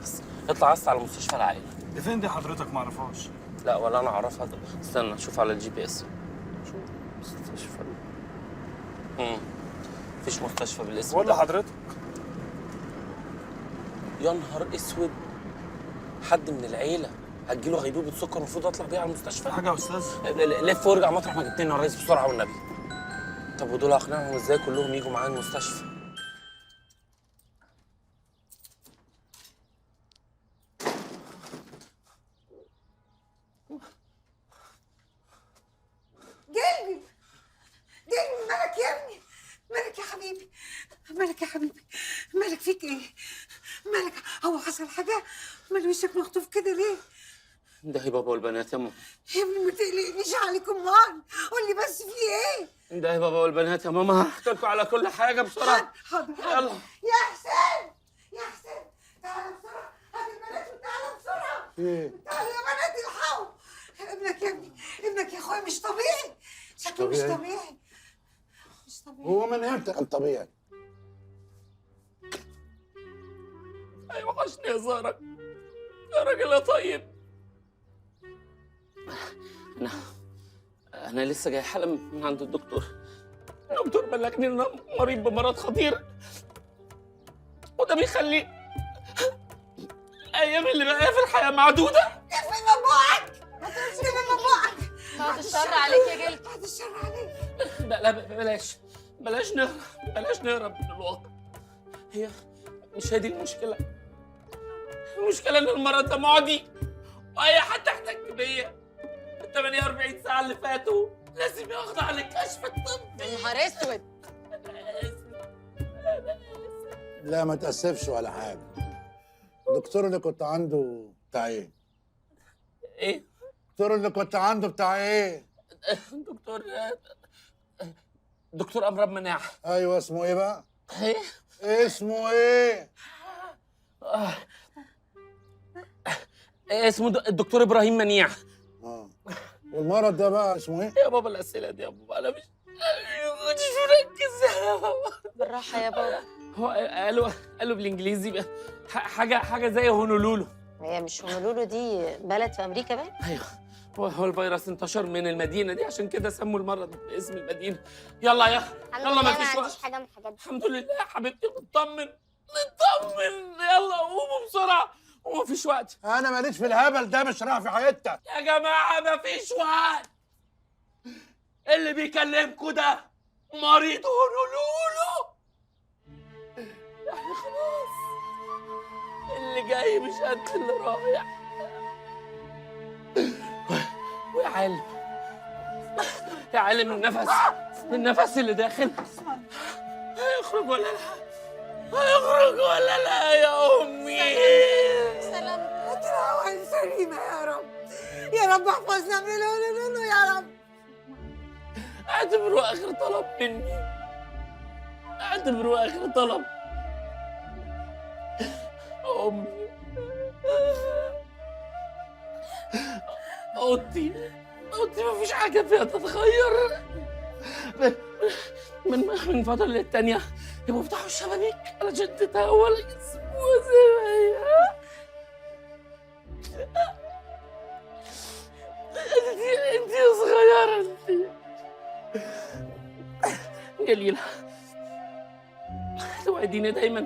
B: بس اطلع بس على مستشفى العائلة.
J: دي فين دي حضرتك؟ ما اعرفهاش.
B: لا ولا أنا أعرفها. استنى شوف على الجي بي إس. شوف مستشفى. مفيش مستشفى بالاسم
J: ولا حضرتك؟
B: يا نهار اسود، حد من العيلة هتجيله غيبوبة سكر المفروض أطلع بيها على المستشفى؟
J: حاجة يا أستاذ؟
B: لف وارجع مطرح ما جبتني يا ريس بسرعة والنبي. طب ودول أقنعهم إزاي كلهم يجوا معايا المستشفى؟
A: جلبي جلبي، مالك يا ابني؟ مالك يا حبيبي؟ مالك يا حبيبي؟ مالك فيك ايه؟ مالك؟ هو حصل حاجة؟ مال وشك مخطوف كده ليه؟
B: ده هي بابا والبنات يا ماما.
A: يا ابني ما تقلقنيش عليكم، مان قول لي بس في ايه؟
B: ده هي بابا والبنات يا ماما، هحكي لكم على كل حاجة بسرعة.
A: حاضر
B: يلا
A: يا حسين، يا حسين تعالى بسرعة، هات البنات وتعالى بسرعة.
L: ايه؟
A: تعالى يا بنات الحقوا ابنك يا ابني، ابنك يا اخويا مش طبيعي، شكله مش
L: طبيعي؟
A: طبيعي، مش طبيعي.
L: هو من امتى كان طبيعي؟
B: وحشني هزارك يا راجل يا طيب. أنا لسه جاي حالا من عند الدكتور. الدكتور بلغني إن أنا مريض بمرض خطير، وده بيخلي الأيام اللي بقى في الحياة معدودة.
A: اقفل من بوقك، اقفل من بوقك.
D: بعد الشر عليك يا جلد.
A: بعد الشر عليك.
B: لا بلاش نهرب من الواقع. مش هي دي المشكلة. المشكلة إن المرض ده معدي، وأي حد احتك بيا ال 48 ساعة اللي فاتوا لازم يخضع للكشف الطبي.
D: يا نهار اسود.
L: لا ما تأسفش ولا حاجة. الدكتور اللي كنت عنده بتاع ايه؟
B: ايه؟
L: الدكتور اللي كنت عنده بتاع ايه؟
B: دكتور أمراض مناعة.
L: ايوه اسمه ايه بقى؟
B: ايه؟
L: اسمه ايه؟
B: اسمه الدكتور إبراهيم منيع.
L: والمرض ده بقى اسمه ايه؟
B: يا بابا الأسئلة دي يا بابا أنا مش مركز يا بابا.
D: بالراحة يا بابا.
B: هو قالوا بالإنجليزي بقى حاجة زي هونولولو.
D: هي مش هونولولو دي بلد في أمريكا بقى؟
B: أيوه، هو الفيروس انتشر من المدينة دي عشان كده سموا المرض باسم المدينة. يلا ما فيش وقت.
P: حاجة من الحاجات دي.
B: الحمد لله يا حبيبتي، نطمن. يلا قوموا بسرعة ومفيش وقت.
L: انا ماليش في الهبل ده، مش رايح في حتة.
B: يا جماعة مفيش وقت. اللي بيكلمكوا ده مريض هونولولو. يعني خلاص اللي جاي مش قد اللي رايح. ويا عالم النفس اللي داخل هيخرج ولا لا يا امي؟
A: سلامتك تروح سليمة يا رب، يا رب احفظنا من الهونولولو يا رب.
B: اعتبره اخر طلب مني، اعتبره اخر طلب. امي اوضتي مفيش حاجه فيها تتغير. من فتره للتانيه يبقوا يفتحوا الشبابيك علشان تتهوى يسيبوها زي ما هي. انت صغيره انت. جليله توعديني دايما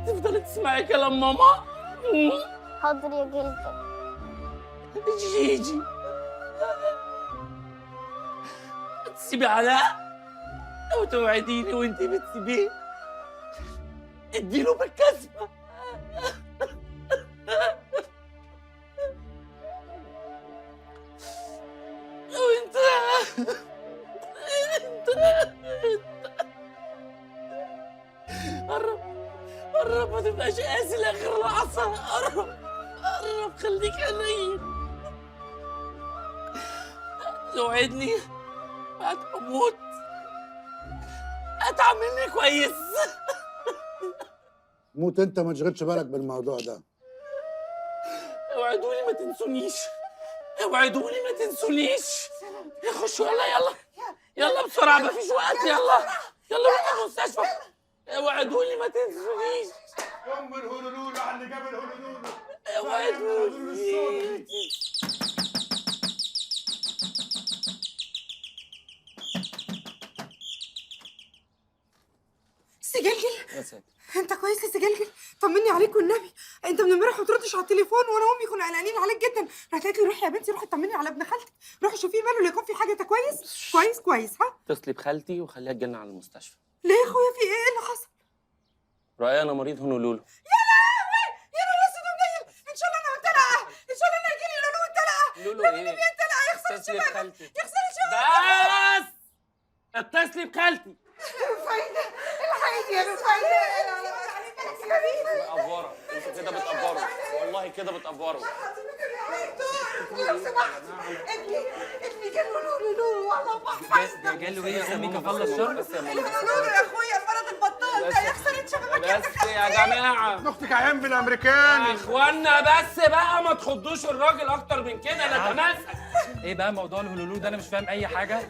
B: تفضلي تسمعي كلام ماما.
P: حاضر يا جلجل.
B: جيجي تسيبي علاء او توعديني وانتي بتسيبيه اديله بالكسبه. وانت قرب ما تبقاش قاسي لاخر لحظه. قرب خليك حنين. توعدني بعد ما اموت هتعاملني كويس.
L: موت انت، ما تشغلش بالك بالموضوع ده.
B: اوعدوني ما تنسونيش. اوعدوني ما تنسونيش. خشوا يلا بسرعه مفيش وقت. يلا روح المستشفى. اوعدوني ما تنسونيش.
C: ام الهلولول على اللي جاب الهلولول.
B: اوعدوني.
A: سجلجل،
B: يا ساتر.
A: انت كويس يا سجلجل؟ طمني عليك والنبي. انت من امبارح ما بتردش على التليفون وانا امي كنا قلقانين عليك جدا. راحت قالت لي روحي يا بنتي، روحي طمني على ابن خالتك، روحي شوفيه ماله، يكون في حاجه. انت كويس ها؟
B: اتصلي بخالتي وخليها تجيلنا على المستشفى.
A: ليه يا اخويا، في ايه اللي حصل؟
B: رأي انا مريض هونولولو.
A: يا لهوي يا نهار اسود ومنيل. ان شاء الله انا ممتلئه، ان شاء الله انا يجي لي لولو ممتلئه.
B: لولو
A: لا
B: ايه؟
A: مني ممتلئه. يخسر
B: اتصلي
A: الشباب،
B: بخالتي.
A: يخسر الشباب.
B: بس اتصلي بخالتي.
A: فايده الحقيقي يا بنت فايده.
B: بتقفروا انتوا كده، بتقفروا والله كده بتقفروا.
A: لو سمحت ابني جاله لولو والله بحفظ.
E: جاله ايه يا امي؟ كفالة الشر.
A: لولو يا اخويا، المرض البطال ده يخسر الشباب.
B: بس يا جماعه
C: اختك عيان بالامريكاني.
B: يا اخوانا بس بقى ما تخضوش الراجل اكتر من كده. انا تماسك.
E: ايه بقى موضوع الهلولو ده؟ انا مش فاهم اي حاجه.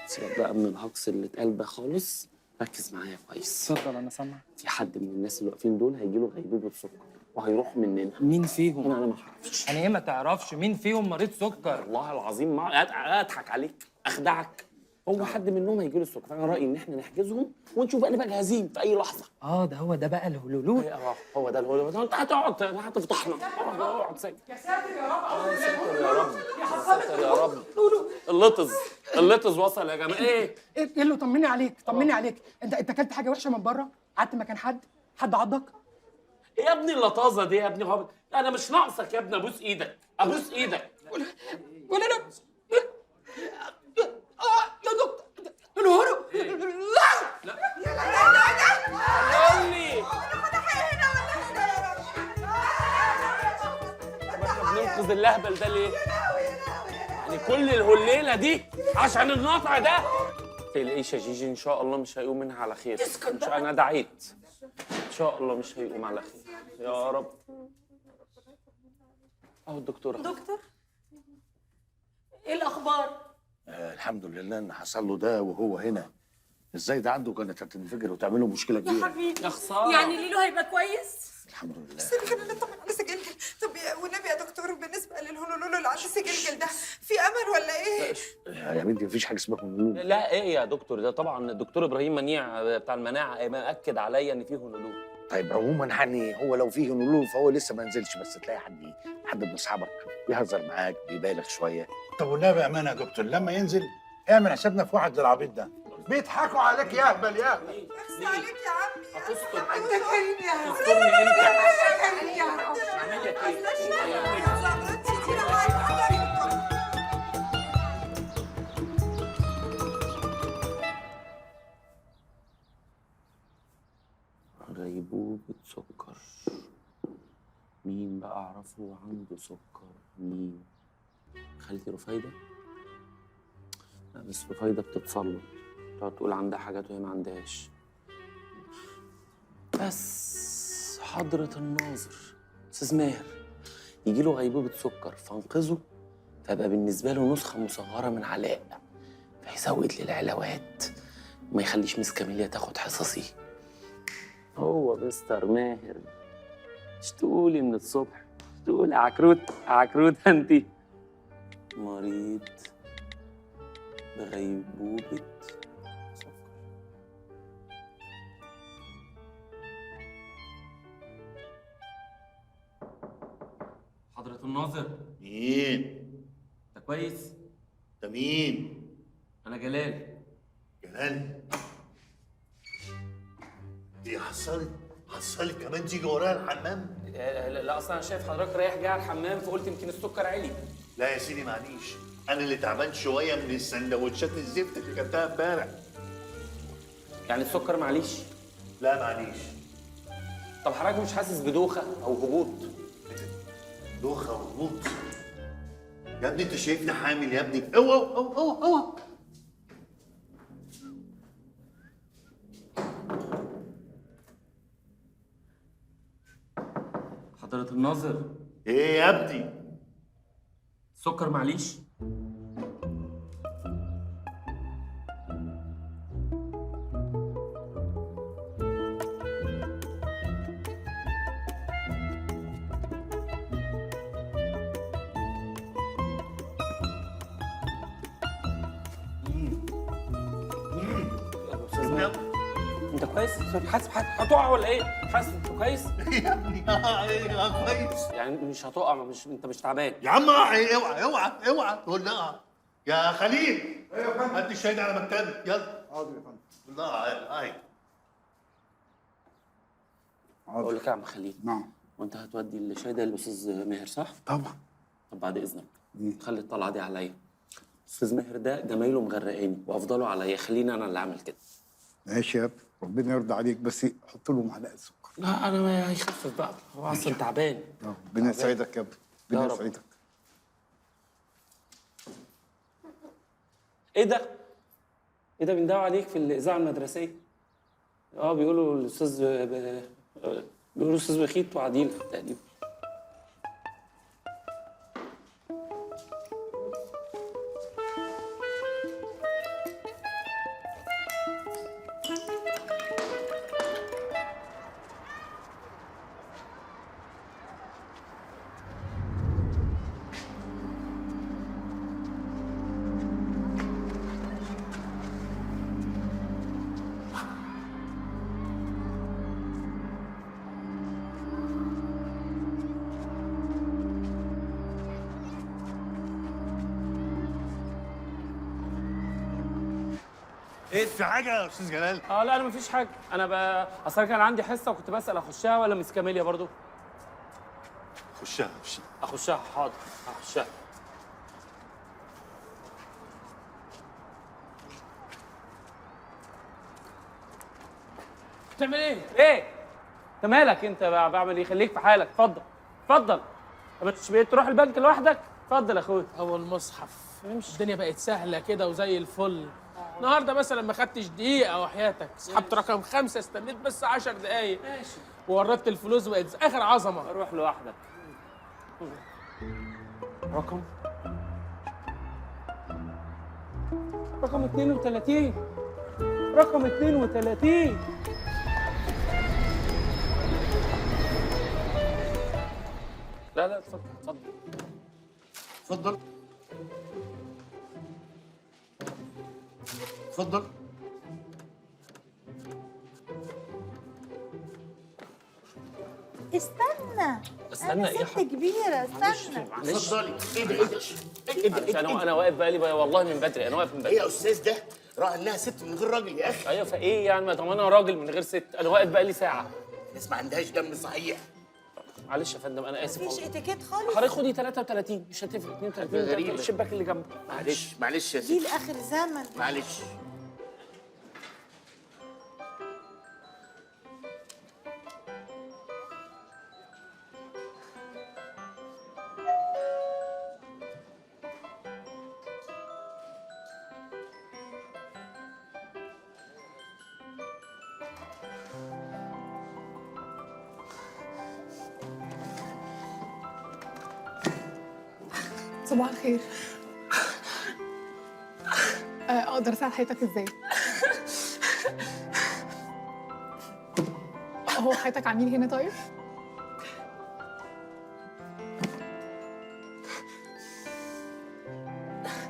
B: سيبك بقى من الهجص اللي اتقال ده خالص. ركز معايا كويس.
E: اتفضل انا سامع.
B: في حد من الناس اللي واقفين دول هيجي له غيبوبه سكر وهيروح مننا.
E: مين فيهم؟
B: انا ما اعرفش.
E: يعني ايه ما تعرفش مين فيهم مريض سكر؟
B: والله العظيم ما اضحك عليك، اخدعك. هو حد منهم هيجي له السكر. فانا رايي ان احنا نحجزهم ونشوف بقى نبقى جاهزين في اي لحظه.
E: ده بقى الهلولو.
B: هو ده الهلولو. انت هتفضحنا. اقعد ساكت.
A: يا ساتر يا رب.
B: يا ساتر يا رب. يا ساتر يا رب. اللطز وصل يا جماعه. ايه
A: اللي طمني عليك. انت اكلت حاجه وحشه من بره؟ قعدت مكان حد عضك؟
B: ايه يا ابني اللطازه دي يا ابني؟ غلط. انا مش ناقصك يا ابني. ابوس ايدك.
A: ولا انا يا دكتور نورو. لا
B: قول لي احنا بننقذ اللهبل ده ليه؟ يعني كل الهليله دي عشان النطع ده؟ تقلقيش يا جيجي، ان شاء الله مش هيقوم منها على خير. انا دعيت ان شاء الله مش هيقوم على خير يا رب. اهو الدكتور.
D: دكتور ايه الاخبار؟
K: الحمد لله ان حصل له ده وهو هنا. ازاي ده عنده كانت هتنفجر وتعمل له مشكله
D: يا
K: كبيره.
D: حبيبي
B: يا خساره.
D: يعني ليلو هيبقى كويس؟
K: الحمد لله.
A: خلينا نطمن على سجلجل. طب والنبي يا دكتور، بالنسبه للهلولولو اللي عند سجلجل ده في امل ولا ايه؟
K: يا بنتي مفيش حاجه اسمها هلولو.
B: لا ايه يا دكتور، ده طبعا الدكتور ابراهيم منيع بتاع المناعه مأكد عليا ان فيه هلولو.
K: طيب عموما يعني هو لو فيه هلولو فهو لسه ما نزلش، بس تلاقي حد من اصحابك بيهزر معاك بيبالغ شويه.
L: طب والله بامانه يا دكتور، لما ينزل اعمل حسابنا في واحد للعبيط ده. بيضحكوا عليك يا اهبل يا اهبل.
A: اخس عليك يا عمي.
B: هتستر.
A: انت كريم يا عمي.
B: تسترني انت.
A: يا كريم يا عمي.
B: اعمل لك ايه؟ غيبوبة سكر. مين بقى اعرفه عنده سكر؟ مين؟ خالتي رفايدة؟ لا بس رفايدة بتتسلط، تقعد تقول عندها حاجات وهي ما عندهاش. بس حضرة الناظر استاذ ماهر، يجي له غيبوبه سكر فانقذه، فيبقى بالنسبه له نسخه مصغره من علاء، فيزود لي العلاوات وما يخليش مس كاميليا تاخد حصصي. هو مستر ماهر، مش تقولي من الصبح، مش تقولي عكروت عكروت انتي مريض بغيبوبة سكر. حضرة الناظر.
H: مين؟
B: انت كويس؟
H: انت مين؟
B: انا جلال.
H: جلال؟ دي حصلت كمان تيجي ورايا الحمام؟
B: لا اصلا انا شايف حضرتك رايح جاي على الحمام فقلت يمكن السكر عالي.
H: لا يا سيدي معليش، انا اللي تعبان شويه من السندوتشات الزفت اللي كلتها امبارح.
B: يعني السكر معليش؟
H: لا معليش.
B: طب حضرتك مش حاسس بدوخه او هبوط؟
H: دوخه وهبوط؟ يا ابني انت شايفني حامل يا ابني؟ اوعى
B: حضرة الناظر.
H: ايه يا ابني؟
B: السكر معليش؟ انت كويس؟ حاسس هتقع ولا ايه؟ حاسس انت كويس؟
H: يا ابني كويس.
B: يعني مش هتقع، انت مش تعبان
H: يا عم اوعى تقول لا. يا خليل ايوه يا فندم، هات الشاي ده على مكتبي يلا. حاضر يا فندم. الله هاي.
B: بقول لك يا عم خليل.
L: نعم.
B: وانت هتودي الشاي ده للاستاذ ماهر صح؟
L: طبعا.
B: طب بعد اذنك خلي الطلعه دي عليا. استاذ ماهر ده جمايله مغرقاني وافضله عليا، خليني انا اللي اعمل كده.
L: ماشي يا ابني، ربنا يرضى عليك، بس حط له معلقه سكر.
B: لا انا ما هيخفف بقى، هو اصلا تعبان.
L: ربنا يسعدك يا ابني، ربنا يسعدك.
B: ايه ده؟ ايه ده بيندهوا عليك في الاذاعه المدرسيه؟ بيقولوا الاستاذ بخيت وعديل تقريبا.
H: ايه في حاجه يا استاذ جلال؟
B: لا انا مفيش حاجه، انا اصل كان عندي حصه وكنت بسال اخشها ولا مس كاميليا برضو؟ اخشها حاضر اخشها. بتعمل ايه؟ ايه؟ انت مالك انت؟ بعمل ايه؟ خليك في حالك، اتفضل. مش بتروح البنك لوحدك؟ اتفضل يا اخويا.
R: اول مصحف الدنيا بقت سهله كده وزي الفل. النهارده مثلا ما خدتش دقيقه وحياتك، سحبت رقم 5 استنيت بس 10 دقايق ماشي ووردت الفلوس بقت اخر عظمه.
B: روح لوحدك. رقم 32 رقم 32. لا اتفضل.
I: استنى
B: ايه يا
I: ست كبيرة، استنى.
B: معلش.
K: اتفضلي. ايه ده؟
B: انا واقف بقالي والله من بدري، انا واقف من بدري.
K: ايه يا استاذ ده؟ راى انها ست من غير راجل يا اخي.
B: ايوه فايه يعني؟ ما طب انا راجل من غير ست، انا واقف بقالي ساعه.
K: الناس ما عندهاش دم صحيح.
B: معلش يا فندم انا اسف.
I: مفيش اتيكيت خالص.
B: حضرتك خدي 33 مش هتفرق. 32
K: غريبة.
B: الشباك اللي جنبك.
K: معلش يا
I: دي
K: ست.
I: لاخر زمن.
K: معلش.
M: صباح الخير. اقدر اساعد حضرتك ازاي؟ هو حضرتك عميل هنا طيب؟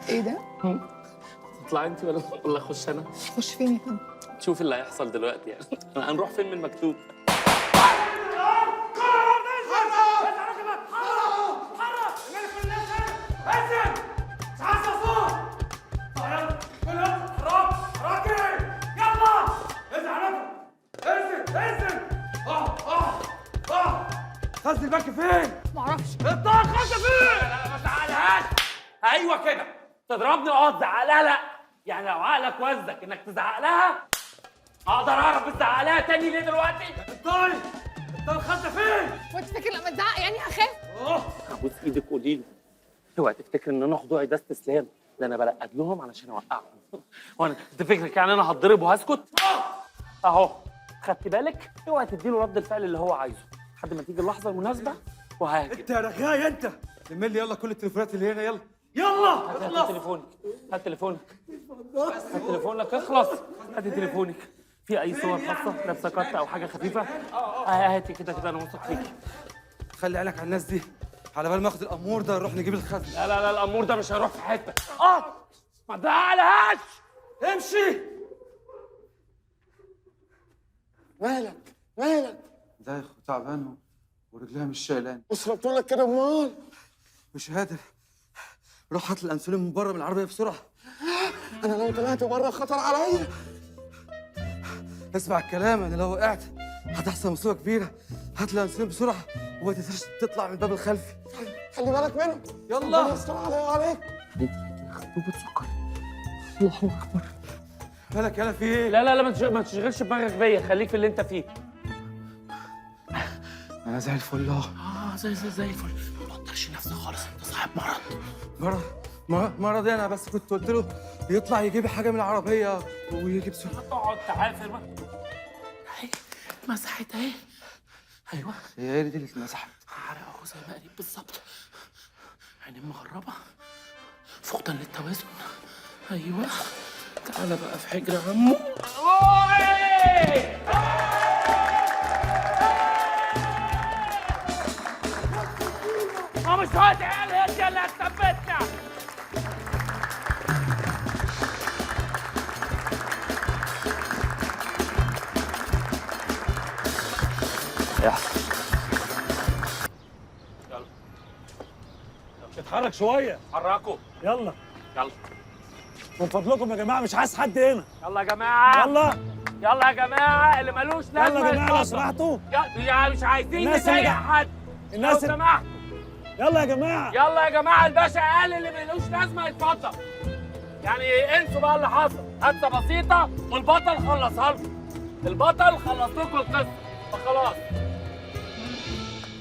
M: ايه ده؟
B: تطلعي انت ولا اخش انا؟
M: خش فين يا فندم؟
B: تشوفي اللي هيحصل دلوقتي يعني. هنروح فين من المكتوب؟
J: خزن البنك فين؟
M: معرفش.
J: الطاقة خزن فين؟
R: لا ما تزعلهاش. ايوه كده تضربني تزعق لها. لا يعني لو عقلك وزك انك تزعق لها اقدر اعرف تزعق لها تاني ليه دلوقتي؟
J: الطاي خزن فين؟
M: وانت فاكر لما تزعق يعني هخاف؟
B: ابوس ايدك قولي له اوعي تفتكر ان انا خضوعي ده استسلام، ده انا بلقد لهم علشان اوقعهم. وانا انت فكرك يعني انا هتضرب وهسكت؟ اهو خدت بالك؟ اوعي تديله رد الفعل اللي هو عايزه لحد ما تيجي اللحظه المناسبه وهاجم.
J: انت يا رغاي انت لم لي يلا كل التليفونات اللي هنا يلا
B: هات تليفونك هات تليفونك هات تليفونك اخلص. هات تليفونك. في اي صور خاصه لابسه كات او حاجه خفيفه؟ هاتي كده انا واثق فيكي.
J: خلي عينك على الناس دي على بال ما اخد الامور ده نروح نجيب الخزن.
B: لا الامور ده مش هيروح في حته. ما تزعلهاش.
J: امشي.
C: مالك
J: ده يا اخو تعبان ورجليها مش شايلاني.
C: وصرفت لك كده امال؟
J: مش قادر. روح هات الانسولين من بره من العربيه بسرعه.
C: انا لو طلعت بره خطر عليا.
J: اسمع الكلام، انا لو وقعت هتحصل مصيبه كبيره. هات الانسولين بسرعه وما تنساش تطلع من الباب الخلفي.
C: خلي بالك منه.
J: يلا
C: ربنا يستر عليا وعليك.
B: خطوبه سكر. الله اكبر.
J: مالك يالا في ايه؟
B: لا ما تشغلش دماغك بيا، خليك في اللي انت فيه.
J: انا زي الفل اهو.
B: زي الفل. ما توترش نفسك خالص، انت صاحب
J: مرض انا بس كنت قلت له يطلع يجيب حاجه من العربيه ويجي بسرعه.
B: تقعد تعافر بقى. اهي مسحت اهي. ايوه
J: هي دي اللي اتمسحت.
B: عرق اهو زي ما قريب بالظبط. عينين مغربه، فقدان للتوازن. ايوه تعالى بقى في حجر عمو. مش هادي عيال، هي اللي هتثبتنا. يحصل. يلا
J: اتحرك شويه.
B: حركوا.
J: يلا
B: يلا
J: من فضلكم يا جماعه، مش عايز حد هنا.
B: يلا يا جماعه. يلا يا جماعه اللي ملوش لازمه.
J: يلا يا جماعه لو سمحتوا.
B: يا مش عايزين نضايق حد.
J: الناس
B: لو سمحتوا.
J: يلا يا جماعه.
B: يلا يا جماعه، الباشا قال اللي ملوش لازمه يتفضل. يعني انسوا بقى اللي حصل، حادثه بسيطه والبطل خلصها لكم. البطل خلص لكم القصه فخلاص.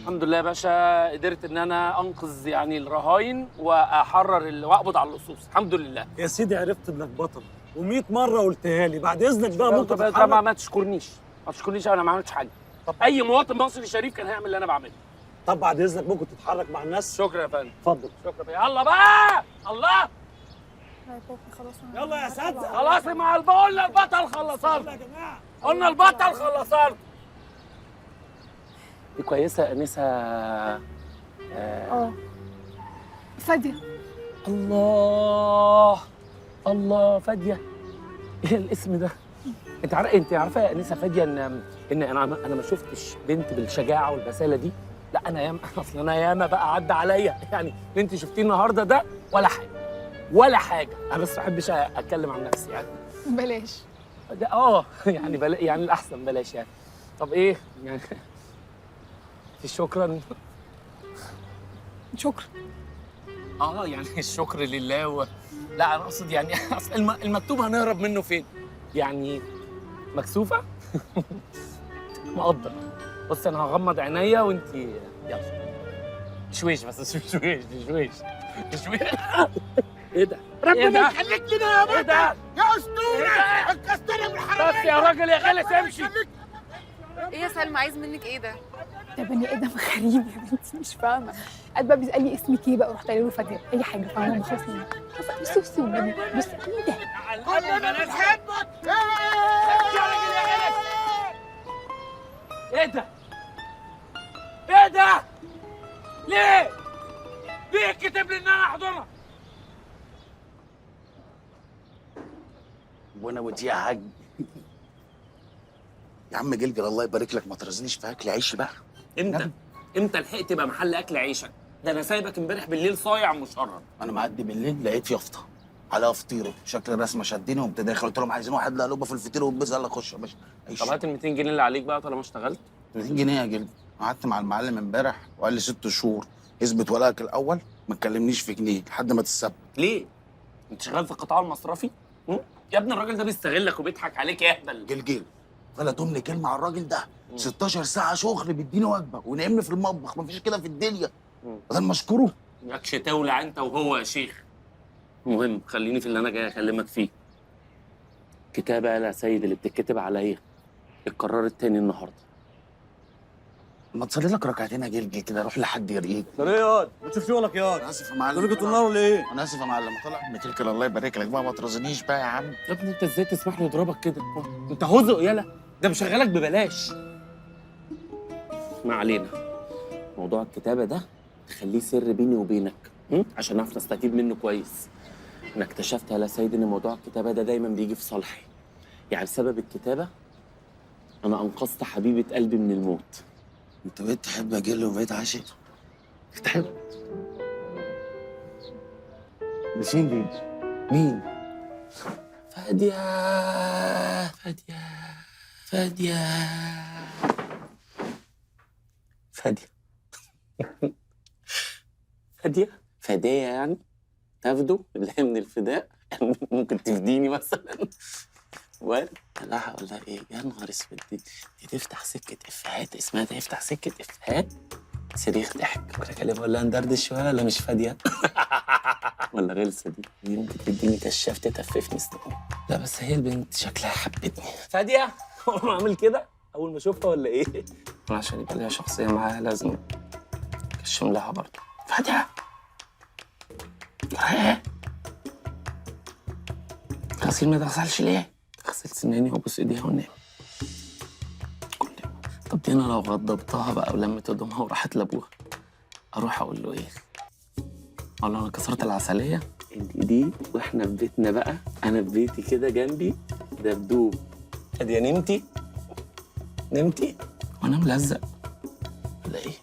B: الحمد لله يا باشا، قدرت ان انا انقذ يعني الرهاين واحرر واقبض على اللصوص. الحمد لله
J: يا سيدي، عرفت انك بطل و100 مره قلتها لي. بعد اذنك بقى ممكن
B: تتحرك. ما تشكرنيش انا ما عملتش حاجه. طب اي مواطن مصري شريف كان هيعمل اللي انا بعمله.
J: طب بعد اذنك ممكن تتحرك مع الناس.
B: شكرا يا فندم.
J: اتفضل.
B: شكرا. يلا بقى. الله.
J: يلا يا اساتذه.
B: خلاص مع قلنا البطل خلصها.
J: يلا يا جماعه.
B: قلنا البطل خلصها. دي كويسه انسه.
M: فاديه.
B: الله فاديه. ايه الاسم ده؟ انت عارفه يا انسه فاديه ان انا ما شفتش بنت بالشجاعه والبساله دي. لا انا انا ياما بقى عدى عليا يعني اللي انت شفتيه النهارده ده ولا حاجه. انا بس ما بحبش اتكلم عن نفسي يعني.
M: بلاش.
B: ده يعني يعني الاحسن بلاش يعني. طب ايه يعني؟ شكرا. يعني الشكر لله لا انا اقصد يعني اصل المكتوب هنهرب منه فين؟ يعني مكسوفه؟ مقدر. بص انا هغمض عينيا وانت يلا. شويش بس شويش. ايه ده؟
C: ربنا يخليك لنا يا بطل.
B: ايه ده؟
C: يا اسطوره. انقذتنا من الحراميه.
B: بس يا راجل يا غلس امشي.
N: ايه يا سلمى، عايز منك ايه ده؟
M: ده بني ادم غريب يا بنتي، مش فاهمه. قاعد بقى بيسالني اسمك ايه بقى، ورحت قايله له فاديه، اي حاجه فاهمه، بخلص منه. بصي بصي والنبي، بصي ايه ده؟
R: كل البنات بتحبك. ايه ده؟ ايه ده؟ ليه؟ ليه كتب لي ان انا احضرها؟
K: وانا ودي يا حاج. يا عم جلجل الله يبارك لك، ما ترزنيش في اكل عيشي بقى.
B: امتى لحقت تبقى محل اكل عيشك؟ ده انا سايبك امبارح بالليل صايع مشرب.
K: انا معدي بالليل لقيت يافطه على فطيره، شكل الرسمه شدني وقمت داخل قلت لهم عايزين واحد لقلوبه في الفطير والبيز. يلا خش يا باشا.
B: طب هات ال 200 جنيه اللي عليك بقى طالما اشتغلت.
K: 200 جنيه يا جلجل؟ قعدت مع المعلم امبارح وقال لي 6 شهور اثبت ورقك الاول، ما تكلمنيش في جنيه لحد ما تتثبت.
B: ليه؟ انت شغال في القطاع المصرفي؟ يا ابني الراجل ده بيستغلك وبيضحك عليك يا اهبل.
K: جلجل ولا تملي كلمه على الراجل ده. 16 ساعه شغل بيديني وجبه ونعمني في المطبخ، مفيش كده في الدنيا. بدل ما اشكره.
B: مالكش تولع انت وهو يا شيخ. المهم خليني في اللي انا جاي اكلمك فيه. كتابه يا سيد اللي بتتكتب عليا اتكررت تاني النهارده.
K: ما تصلي لك ركعتين يا جلجل كده، روح لحد يرقيك.
J: طب ايه ياض؟ بتشوف شغلك ياض؟
K: انا اسف يا معلم.
J: درجة النار ولا ايه؟
K: انا اسف يا معلم. طلع ابن كلكل الله يبارك لك بقى، ما ترزنيش بقى يا عم.
B: يا ابني انت ازاي تسمح له يضربك كده؟ انت هزق يالا، ده مشغلك ببلاش. ما علينا. موضوع الكتابه ده خليه سر بيني وبينك عشان نعرف نستفيد منه كويس. انا اكتشفت يا سيد ان موضوع الكتابه ده دايما بيجي في صالحي. يعني بسبب الكتابه انا انقذت حبيبه قلبي من الموت.
K: انت بقيت تحب اجل وبقيت عاشق؟
B: تحب؟
K: مين دي؟ مين؟
B: فادية فادية فادية فادية فادية فدية يعني تفدو اللي هي من الفداء. ممكن تفديني مثلا. ولا لا هقول لها ايه؟ يا نهار اسود، دي تفتح سكه افيهات، اسمها تفتح سكه افيهات صريخ ضحك. ممكن اكلمها اقول لها ندردش شويه ولا مش فاضيه؟ ولا غلسه دي ممكن تديني كشاف تتففني سنين. لا بس هي البنت شكلها حبتني. فاديه هو عامل كده اول ما اشوفها ولا ايه؟ عشان يبقى ليها شخصيه معاها لازم كشم لها برضه. فاديه ايه؟ غسيل ما تغسلش ليه؟ غسلت سناني وابوس ايديها ونام. طب دي انا لو غضبتها بقى ولمت هدومها وراحت لابوها اروح اقول له ايه؟ اقول له انا كسرت العسليه دي واحنا في بيتنا بقى، انا في بيتي كده جنبي دبدوب. ادي نمتي نمتي وانا ملزق ولا ايه؟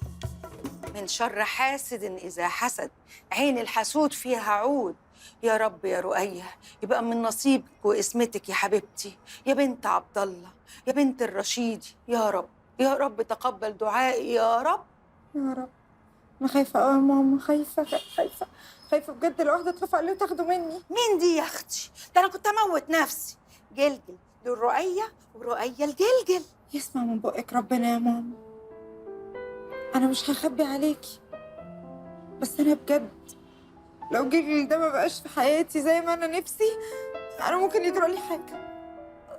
A: من شر حاسد إذا حسد، عين الحسود فيها عود. يا رب يا رؤية يبقى من نصيبك واسمتك يا حبيبتي، يا بنت عبد الله، يا بنت الرشيدي. يا رب يا رب تقبل دعائي يا رب
N: يا رب. انا خايفه قوي يا ماما، خايفه خايفه بجد لو واحده ترفع عليه وتاخده مني.
A: مين دي يا اختي؟ ده انا كنت اموت نفسي. جلجل للرؤية ورؤية الجلجل.
N: يسمع من بقك ربنا يا ماما. انا مش هخبي عليكي، بس انا بجد لو جلجل ده ما بقاش في حياتي زي ما انا نفسي، انا ممكن يجرى لي حاجه.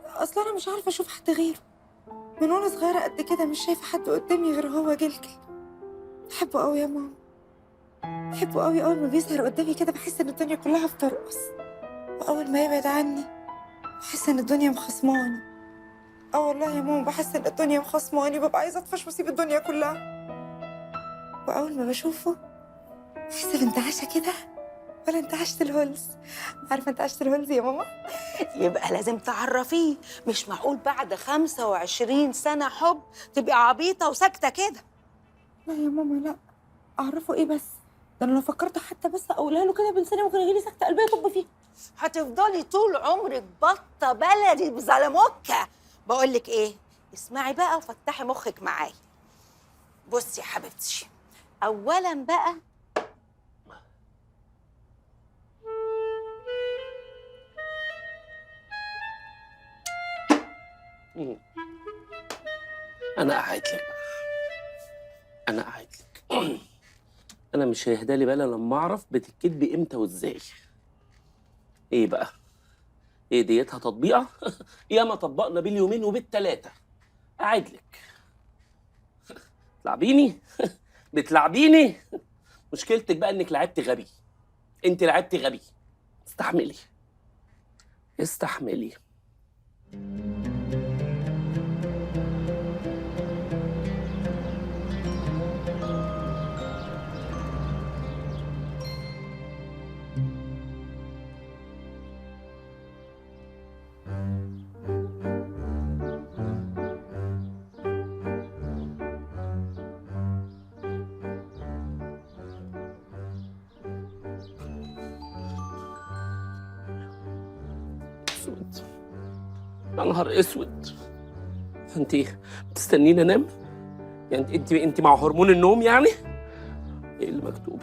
N: اصلا انا مش عارفه اشوف حد غيره. من وانا صغيره قد كده مش شايفه حد قدامي غير هو جلجل. بحبه قوي يا ماما، بحبه قوي. اول ما بيظهر قدامي كده بحس ان الدنيا كلها بترقص، واول ما يبعد عني بحس ان الدنيا مخصماني. والله يا ماما بحس ان الدنيا مخصماني، ببقى عايزه اطفش واسيب الدنيا كلها. واول ما بشوفه بحس بانتعاشه كده، ولا انتعاشة الهلس. عارفه انتعاشة الهلس يا ماما؟
A: يبقى لازم تعرفيه. مش معقول بعد 25 سنة حب تبقي عبيطة وساكتة كده.
N: لا يا ماما لا، اعرفه ايه بس؟ ده انا لو فكرت حتى بس اقولها له كده بلساني ممكن يجيلي سكتة قلبية طب فيها.
A: هتفضلي طول عمرك بطة بلدي بزلموكة. بقولك ايه، اسمعي بقى وفتحي مخك معايا. بصي يا حبيبتي، اولا بقى
B: انا قاعد لك بقى، انا قاعد لك. انا مش هيهدى لي بقى لما اعرف بتتكتبي امتى وازاي. ايه بقى؟ ايه ديتها تطبيقه؟ ياما طبقنا باليومين وبالثلاثه. قاعد لك. بتلعبيني بتلعبيني. مشكلتك بقى انك لعبت غبي. انت لعبت غبي. استحملي استحملي. اسود يا نهار اسود. انت بتستنيني انام؟ يعني انت مع هرمون النوم يعني؟ ايه اللي مكتوب؟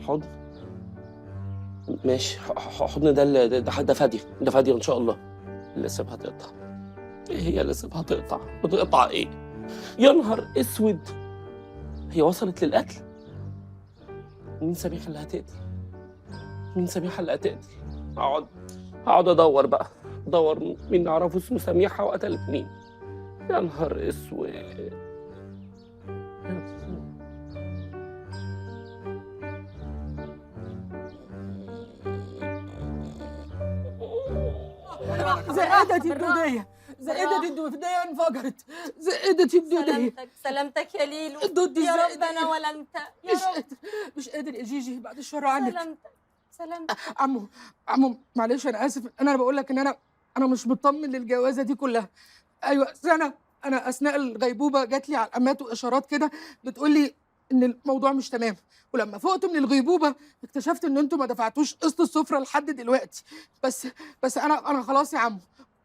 B: حضن. ماشي حضن ده فاديه، ده فاديه ان شاء الله. اللي سيبها تقطع. ايه هي اللي سيبها تقطع؟ بتقطع ايه؟ يا نهار اسود. هي وصلت للقتل؟ مين سميحه اللي هتقتل؟ مين سميحه اللي هتقتل؟ هقعد ادور بقى، ادور مين نعرفه اسمه سميحه وقتلت مين. يا نهار اسود.
R: زائدة الدودية، زائدة الدودية انفجرت، زائدة الدودية.
D: سلامتك يا ليلو.
R: الدود
D: يا
R: الزائدة
D: رب انا ولا انت. يا رب.
R: مش قادر يا جيجي بعد الشر عنك.
D: سلامتك.
R: عمو معلش انا اسف، انا بقول لك ان انا مش مطمن للجوازه دي كلها. ايوه انا اثناء الغيبوبه جات لي علامات واشارات كده بتقول لي ان الموضوع مش تمام، ولما فقت من الغيبوبه اكتشفت ان انتوا ما دفعتوش قسط السفره لحد دلوقتي. بس انا خلاص يا عمو،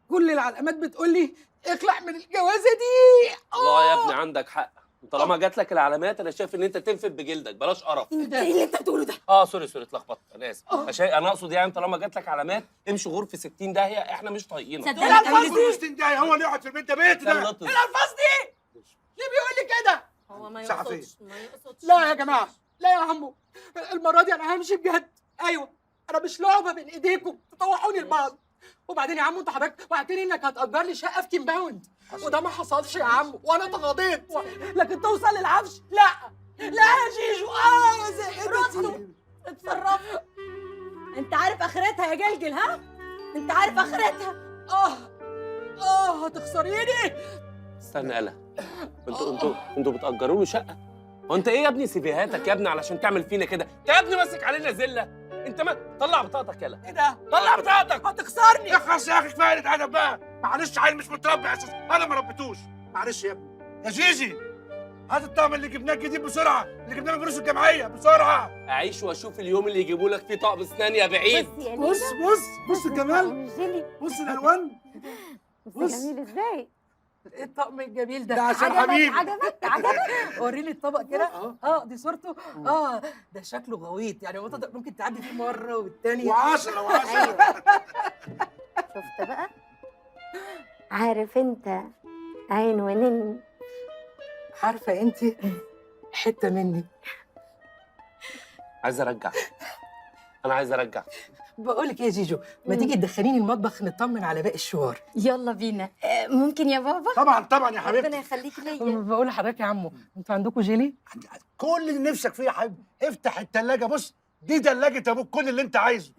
R: كل العلامات بتقول لي اخلع من الجوازه دي.
B: الله يا ابني عندك حق. طالما جات لك العلامات انا شايف ان انت تنفد بجلدك، بلاش قرف.
D: ايه اللي انت بتقوله ده؟
B: سوري اتلخبطت، انا اسف. انا اقصد يعني طالما جات لك علامات امشي غرفه 60 داهيه، احنا مش طايقينك.
L: ايه الالفاظ دي؟ 60 دقايق هو اللي يقعد في البيت ده بيت ده.
R: ايه الالفاظ دي؟ ليه بيقول لي كده؟
D: هو ما
L: صحفية.
D: يقصدش.
R: لا يا جماعه، لا يا عمو، المره دي انا همشي بجد. ايوه انا مش لعبه بين ايديكم تطوحوني لبعض. وبعدين يا عمو انت حضرتك وعدتني انك هتأجر لي شقه في كيمباوند، وده ما حصلش يا عمو، وانا اتغاضيت. لكن توصل للعفش لا لا يا جيجو.
D: راسه اتصرفوا. انت عارف اخرتها يا جلجل، ها؟ انت عارف اخرتها.
R: هتخسريني.
B: استنى يالا، انتوا بتأجروا له شقه؟ هو انت ايه يا ابني سيفيهاتك يا ابني علشان تعمل فينا كده؟ انت يا ابني ماسك علينا زله. انت ما طلع بطاقتك يالا.
R: ايه ده؟
B: طلع بطاقتك.
R: هتخسرني.
L: اخلص يا اخي كفايه قله ادب بقى. معلش عيل مش متربي اساسا، انا ما ربيتوش. معلش يا ابني. يا جيجي هات الطقم اللي جبناه الجديد بسرعه، اللي جبناه من فلوس الجمعيه بسرعه.
B: اعيش واشوف اليوم اللي يجيبوا لك فيه طقم اسنان يا بعيد.
L: بص الجمال، بص الالوان.
I: بص جميل ازاي؟
R: ايه الطقم الجميل ده؟
L: ده عشان حبيبي.
R: عجبك؟ وريني الطبق كده. دي صورته. ده شكله غويط، يعني ممكن تعدي فيه مره والتانيه
L: و10
I: ايوه. شفت بقى؟ عارف انت عين ونن.
R: عارفه انت حته مني.
B: عايز ارجع. انا عايز ارجع.
R: بقول لك ايه يا جيجو، ما تيجي تدخليني المطبخ نطمن على باقي الشوار.
D: يلا بينا. ممكن يا بابا؟
L: طبعا يا حبيبتي.
D: ربنا يخليك ليا.
R: بقول لحضرتك يا عمو، انتوا عندكم جيلي؟
L: كل اللي نفسك فيه يا حبيبي. افتح التلاجة، بص دي تلاجة ابوك، كل اللي انت عايزه.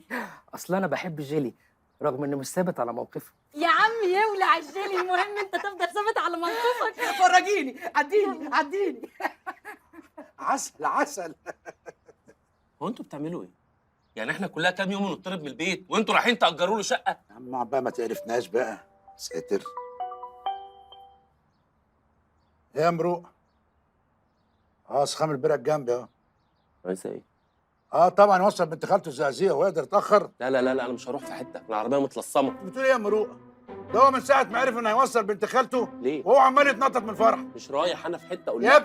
R: اصل انا بحب الجيلي رغم انه مش ثابت على موقفه.
D: يا عم يولع الجيلي، المهم انت تفضل ثابت على موقفك.
R: فرجيني، عديني.
L: عسل.
B: هو انتوا بتعملوا ايه؟ يعني احنا كلها كام يوم ونطرد من البيت وانتوا رايحين تأجروا له شقه؟
L: يا عم بقى ما تعرفناش بقى. ساتر. يا مروق. سخام البرك جنبي اهو.
B: عايز ايه؟
L: طبعا يوصل بنت خالته الزقازيق وهو يقدر يتاخر.
B: لا انا مش هروح في حته، العربيه متلصمه.
L: بتقول ايه يا مروق؟ ده هو من ساعه ما عرف انه هيوصل بنت خالته
B: ليه؟
L: وهو عمال يتنطط من الفرح.
B: مش رايح انا في حته اقول
L: يا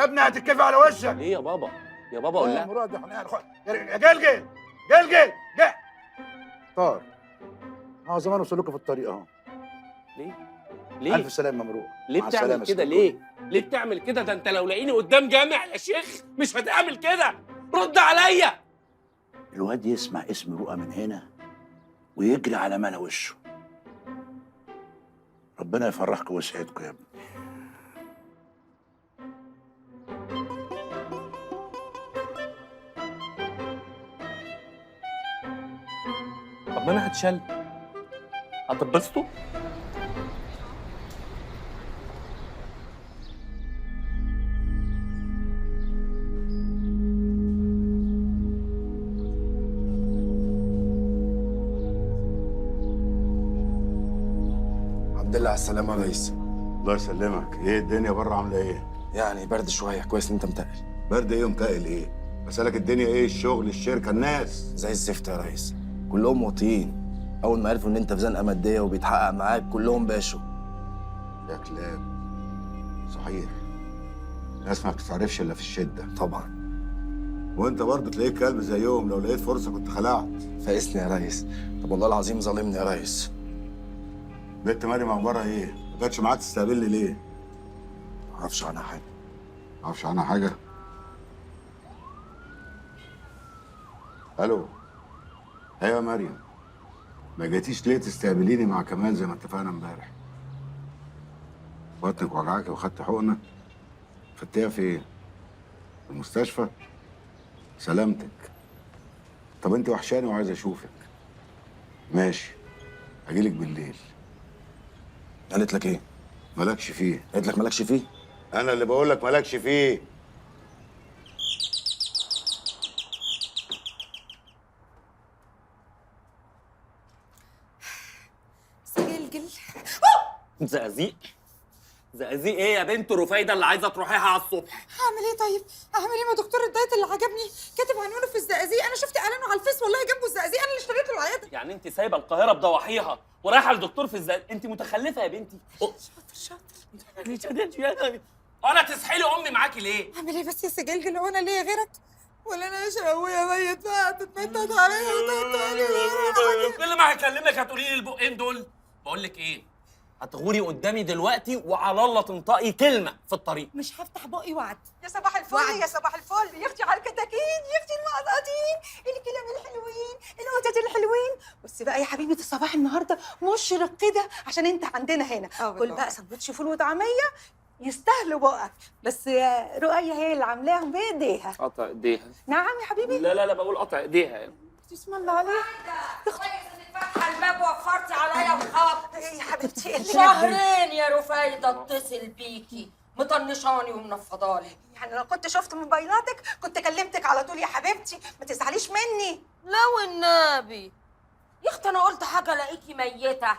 L: ابني هتتكفي على وشك.
B: ليه يا بابا؟ قول لها.
L: يا مروق دي يا جلجل طار. زمان وصل لكم في الطريق اهو.
B: ليه؟
L: الف سلامه يا مروق.
B: ليه بتعمل كده؟ ليه بتعمل كده؟ ده انت لو لاقيني قدام جامع يا شيخ مش هتعمل كده. رد عليا.
L: الواد يسمع اسم رؤى من هنا ويجري على ملا وشه. ربنا يفرحكم ويسعدكم يا ابني.
F: هتشل. هتتبسطوا؟
S: الحمد لله على السلامة يا ريس.
C: الله يسلمك. ايه الدنيا بره عامله ايه؟
S: يعني برد شوية، كويس ان انت متقل.
C: برد ايه ومتقل ايه؟ بسألك الدنيا ايه؟ الشغل، الشركه، الناس؟
S: زي الزفت يا ريس، كلهم واطيين. أول ما عرفوا إن أنت في زنقة مادية وبيتحقق معاك كلهم باشوا.
C: يا كلاب. صحيح. الناس ما بتتعرفش الا في الشده.
S: طبعا.
C: وانت برضه تلاقيك كلب زيهم، لو لقيت فرصه كنت خلعت.
S: فاقسني يا ريس. طب والله العظيم ظالمني يا ريس.
C: بنت مريم اخبارها ايه؟ ما جاتش معاك تستقبلني ليه؟
S: معرفش عنها حاجة.
C: معرفش عنها حاجه؟ الو. ايوه يا مريم. ما جيتيش ليه تستقبليني مع كمال زي ما اتفقنا امبارح؟ بطنك وجعاكي وخدت حقنه؟ خدتيها فين؟ في المستشفى؟ سلامتك. طب انت وحشاني وعايز اشوفك. ماشي. هجيلك بالليل.
S: قالت لك ايه؟
C: مالكش فيه.
S: قالت لك مالكش فيه؟
C: انا اللي بقول لك مالكش فيه.
A: سجلجل.
B: زقازيق؟ زقازيق ايه يا بنت رفايده اللي عايزه تروحيها على الصبح؟
A: هعمل ايه طيب؟ اعمل ايه؟ ما دكتور الدايت اللي عجبني كاتب عنوانه في الزقازيق، انا شفت اعلانه على الفيس والله جنبه الزقازيق، انا اللي اشتريت له العياده.
B: يعني انت سايبه القاهره بضواحيها ورايحه لدكتور في الزقازيق؟ انت متخلفه يا بنتي. شاطر. انا تسحلي امي معاكي ليه؟
A: اعمل ايه بس يا سجلجل؟ هو انا ليا غيرك؟ ولا انا شقويه ميت بقى تتنطط عليا وتقطعني؟
B: كل ما هكلمك هتقولي لي البقين دول. بقول لك ايه؟ هتغوري قدامي دلوقتي وعلى الله تنطقي كلمه في الطريق.
A: مش هفتح بقي وعد.
T: يا صباح الفل يا صباح الفل يا اختي على الكتاكين، يا اختي المقطقطين، الكلام الحلوين، القطط الحلوين. بصي بقى يا حبيبه الصباح النهارده مشرق كده عشان انت عندنا هنا. كل بقى سندوتش فول وطعميه يستاهلوا بقك، بس يا رؤية هي اللي عاملاهم بايديها.
B: قطع ايديها.
T: نعم يا حبيبي.
B: لا بقول قطع ايديها يعني.
T: بسم الله عليك.
D: كويس انك فاتحه الباب ووفرتي عليا الخبط.
T: ايه يا حبيبتي؟
D: شهرين يا رفايده اتصل بيكي مطنشاني ومنفضالي.
T: يعني لو كنت شفت موبايلاتك كنت كلمتك على طول يا حبيبتي، ما تزعليش مني.
D: لو النبي يا اختي انا قلت حاجه الاقيكي ميته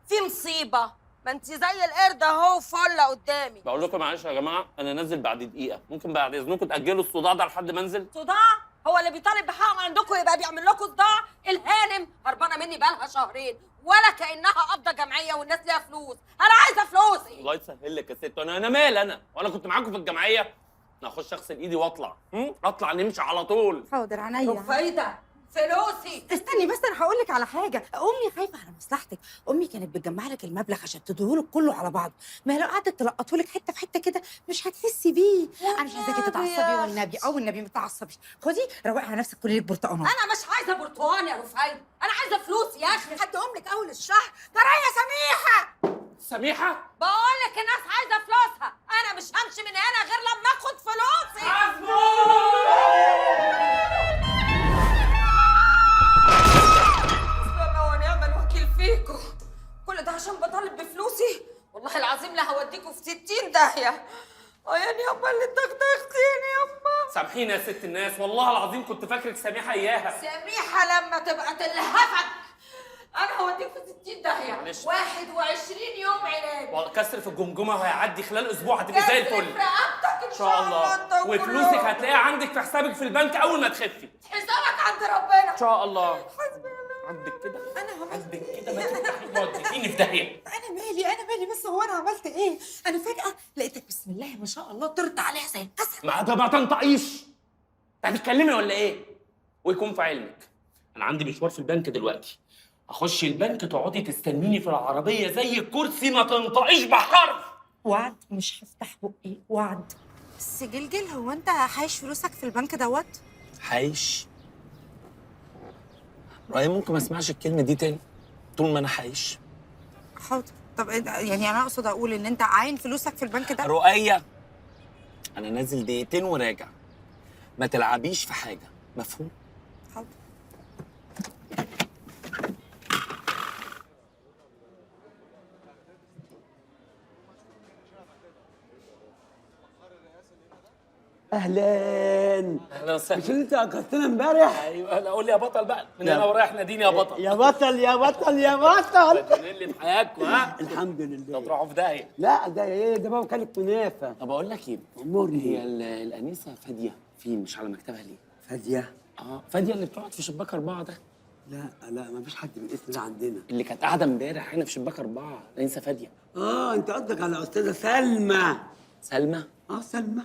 D: في مصيبه. ما انت زي القرد اهو فله قدامي.
B: بقول لكم معلش يا جماعه انا نازل بعد دقيقه، ممكن بعد اذنكم تاجلوا الصداع ده لحد ما انزل؟
D: صداع؟ هو اللي بيطالب بحقه عندكم يبقى بيعمل لكم صداع؟ الهانم هربانه مني بقالها شهرين ولا كانها قبضه جمعيه والناس ليها فلوس. انا عايزه فلوسي.
B: الله يسهل لك يا ست. انا مال وانا كنت معاكم في الجمعيه. انا اخش اغسل ايدي واطلع. اطلع نمشي على طول.
T: حاضر عينيا.
D: رفايده فلوسي.
T: استني بس انا هقول لك على حاجه، امي خايفه على مصلحتك، امي كانت بتجمع لك المبلغ عشان تديهولك كله على بعضه، ما هي لو قعدت تلقطهولك حته في حته كده مش هتحسي بيه. انا مش عايزاكي تتعصبي والنبي، او النبي ما تتعصبيش. خدي روقي على نفسك كلي لك برتقانات.
D: انا مش عايزه برتقان يا رفايده، انا عايزه فلوسي يا اخي.
T: هديهم لك اول الشهر. جرى يا سميحه.
B: سميحه؟
D: بقول لك الناس عايزه فلوسها، انا مش همشي من هنا غير لما اخد فلوسي. ونعم الوكيل فيكم. كل ده عشان بطالب بفلوسي؟ والله العظيم لا هوديكوا في 60 داهيه. يعني يابا اللي تختختيني يابا.
B: سامحيني يا ست الناس، والله العظيم كنت فاكرك سميحه اياها.
D: سميحه لما تبقى تلهفك انا هوديك في 60 داهيه.
B: معلش.
D: 21 يوم علاج.
B: كسر في الجمجمه وهيعدي خلال اسبوع هتبقي زي الفل.
D: كسر في رقبتك
B: ان شاء الله.
D: انت وكله.
B: وفلوسك هتلاقيها عندك في حسابك في البنك اول ما تخفي.
D: حسابك عند ربنا
B: ان شاء الله. عندك كده؟ عندك كده ما تفتحي توديني في داهيه.
T: انا مالي بس هو انا عملت ايه؟ انا فجاه لقيتك بسم الله ما شاء الله طرت عليها زي الاسد.
B: ما تنطقيش. انت هتتكلمي ولا ايه؟ ويكون في علمك انا عندي مشوار في البنك دلوقتي. اخش البنك تقعدي تستنيني في العربيه زي الكرسي، ما تنطقيش بحرف.
T: وعد مش هفتح بقي، وعد.
A: بس جلجل هو انت حايش فلوسك في البنك دوت؟
B: حايش؟ رأيي ممكن ما اسمعش الكلمه دي تاني طول ما انا حايش.
A: حاضر. طب يعني انا اقصد اقول ان انت عاين فلوسك في البنك ده؟
B: رؤية انا نازل دقيقتين وراجع، ما تلعبيش في حاجه، مفهوم؟
A: حاضر.
U: اهلا.
B: اهلا وسهلا.
U: مش انت اكلتنا امبارح؟
B: ايوه لا قول لي يا بطل بقى، من هنا ورايح ناديني يا بطل.
U: يا بطل يا بطل يا بطل.
B: مجنون لي بحياتكم ها؟
U: الحمد لله.
B: طب تروحوا في داهيه.
U: لا ده ايه ده بقى وكاله كنافه.
B: طب اقول لك ايه؟
U: امورني.
B: هي الانسه فاديه فين مش على مكتبها ليه؟
U: فاديه؟
B: فاديه اللي بتقعد في شباك 4 ده.
U: لا ما فيش حد بالاسم ده عندنا.
B: اللي كانت قاعده امبارح هنا في شباك 4 الانسه فاديه.
U: انت قصدك على استاذه سلمى.
B: سلمى؟
U: سلمى.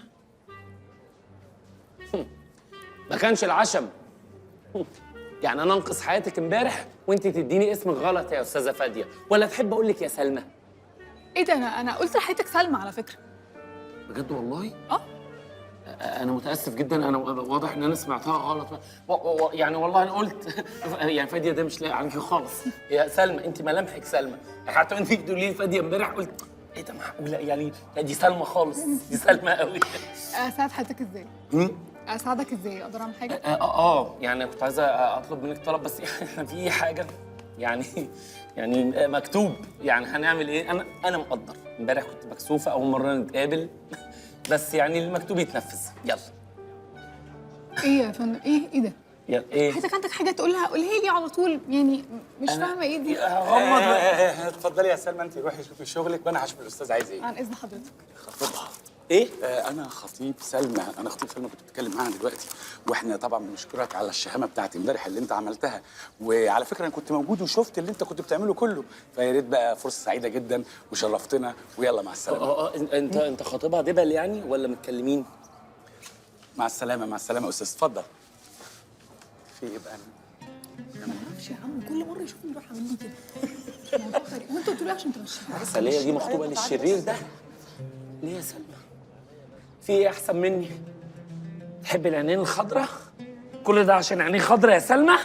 B: ما كانش العشم. يعني انا انقذ حياتك امبارح وانت تديني اسم غلط يا استاذه فاديه، ولا تحب اقول لك يا سلمى؟
M: ايه ده؟ انا قلت لحياتك سلمى على فكره.
B: بجد والله؟ انا متاسف جدا، انا واضح ان انا سمعتها غلط. يعني والله انا قلت يعني فاديه ده مش لاقي عليكي خالص. يا سلمى انت ملامحك سلمى، حتى انت بتقولي لي فاديه امبارح قلت ايه ده معقوله؟ يعني لا دي سلمى خالص، دي سلمى قوي.
M: اساعد حياتك ازاي؟ اساعدك ازاي؟ اقدر اعمل حاجه؟
B: يعني كنت عايزه اطلب منك طلب، بس يعني في حاجه يعني مكتوب. يعني هنعمل ايه؟ انا مقدر امبارح كنت مكسوفه اول مره نتقابل، بس يعني المكتوب يتنفذ. يلا.
M: ايه يا فندم؟ ايه ده؟
B: يلا ايه؟
M: حضرتك عندك حاجه تقولها قولها لي على طول، يعني مش فاهمه ايه دي.
K: غمض. اتفضلي يا سلمى، انت روحي شوفي شغلك وانا هشوف الاستاذ عايز ايه.
M: عن اذن حضرتك.
K: خطيبها.
B: ايه؟
K: انا خطيب سلمى، كنت بتكلم معاها دلوقتي، واحنا طبعا بنشكرك على الشهامه بتاعت امبارح اللي انت عملتها، وعلى فكره انا كنت موجود وشفت اللي انت كنت بتعمله كله، فيا ريت بقى فرصه سعيده جدا وشرفتنا، ويلا مع السلامه.
B: انت خطيبها دبل يعني ولا متكلمين؟
K: مع السلامه مع السلامه يا استاذ، اتفضل. في ايه بقى؟
M: ما اعرفش يا عم، كل مره يشوفني يروح عامل لي كده. موضوع غريب. وانت قلت له عشان تمشي.
B: السليه دي مخطوبه للشرير ده؟ ليه يا سلمى؟ في ايه احسن مني؟ تحب العينين الخضراء؟ كل ده عشان عينيه خضراء يا سلمى؟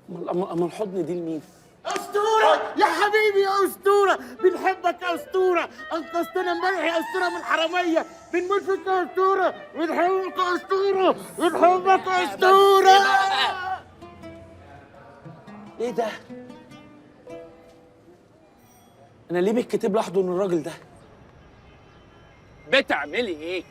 B: امال الحضن دي لمين؟
U: اسطوره يا حبيبي يا اسطوره، بنحبك يا اسطوره، انقذتنا امبارح يا اسطوره من الحراميه، بنموت فيك يا اسطوره، بنحبك يا اسطوره، بنحبك يا اسطوره.
B: ايه ده؟ انا ليه بيتكتب لوحده ان الراجل ده؟ بتعملي ايه؟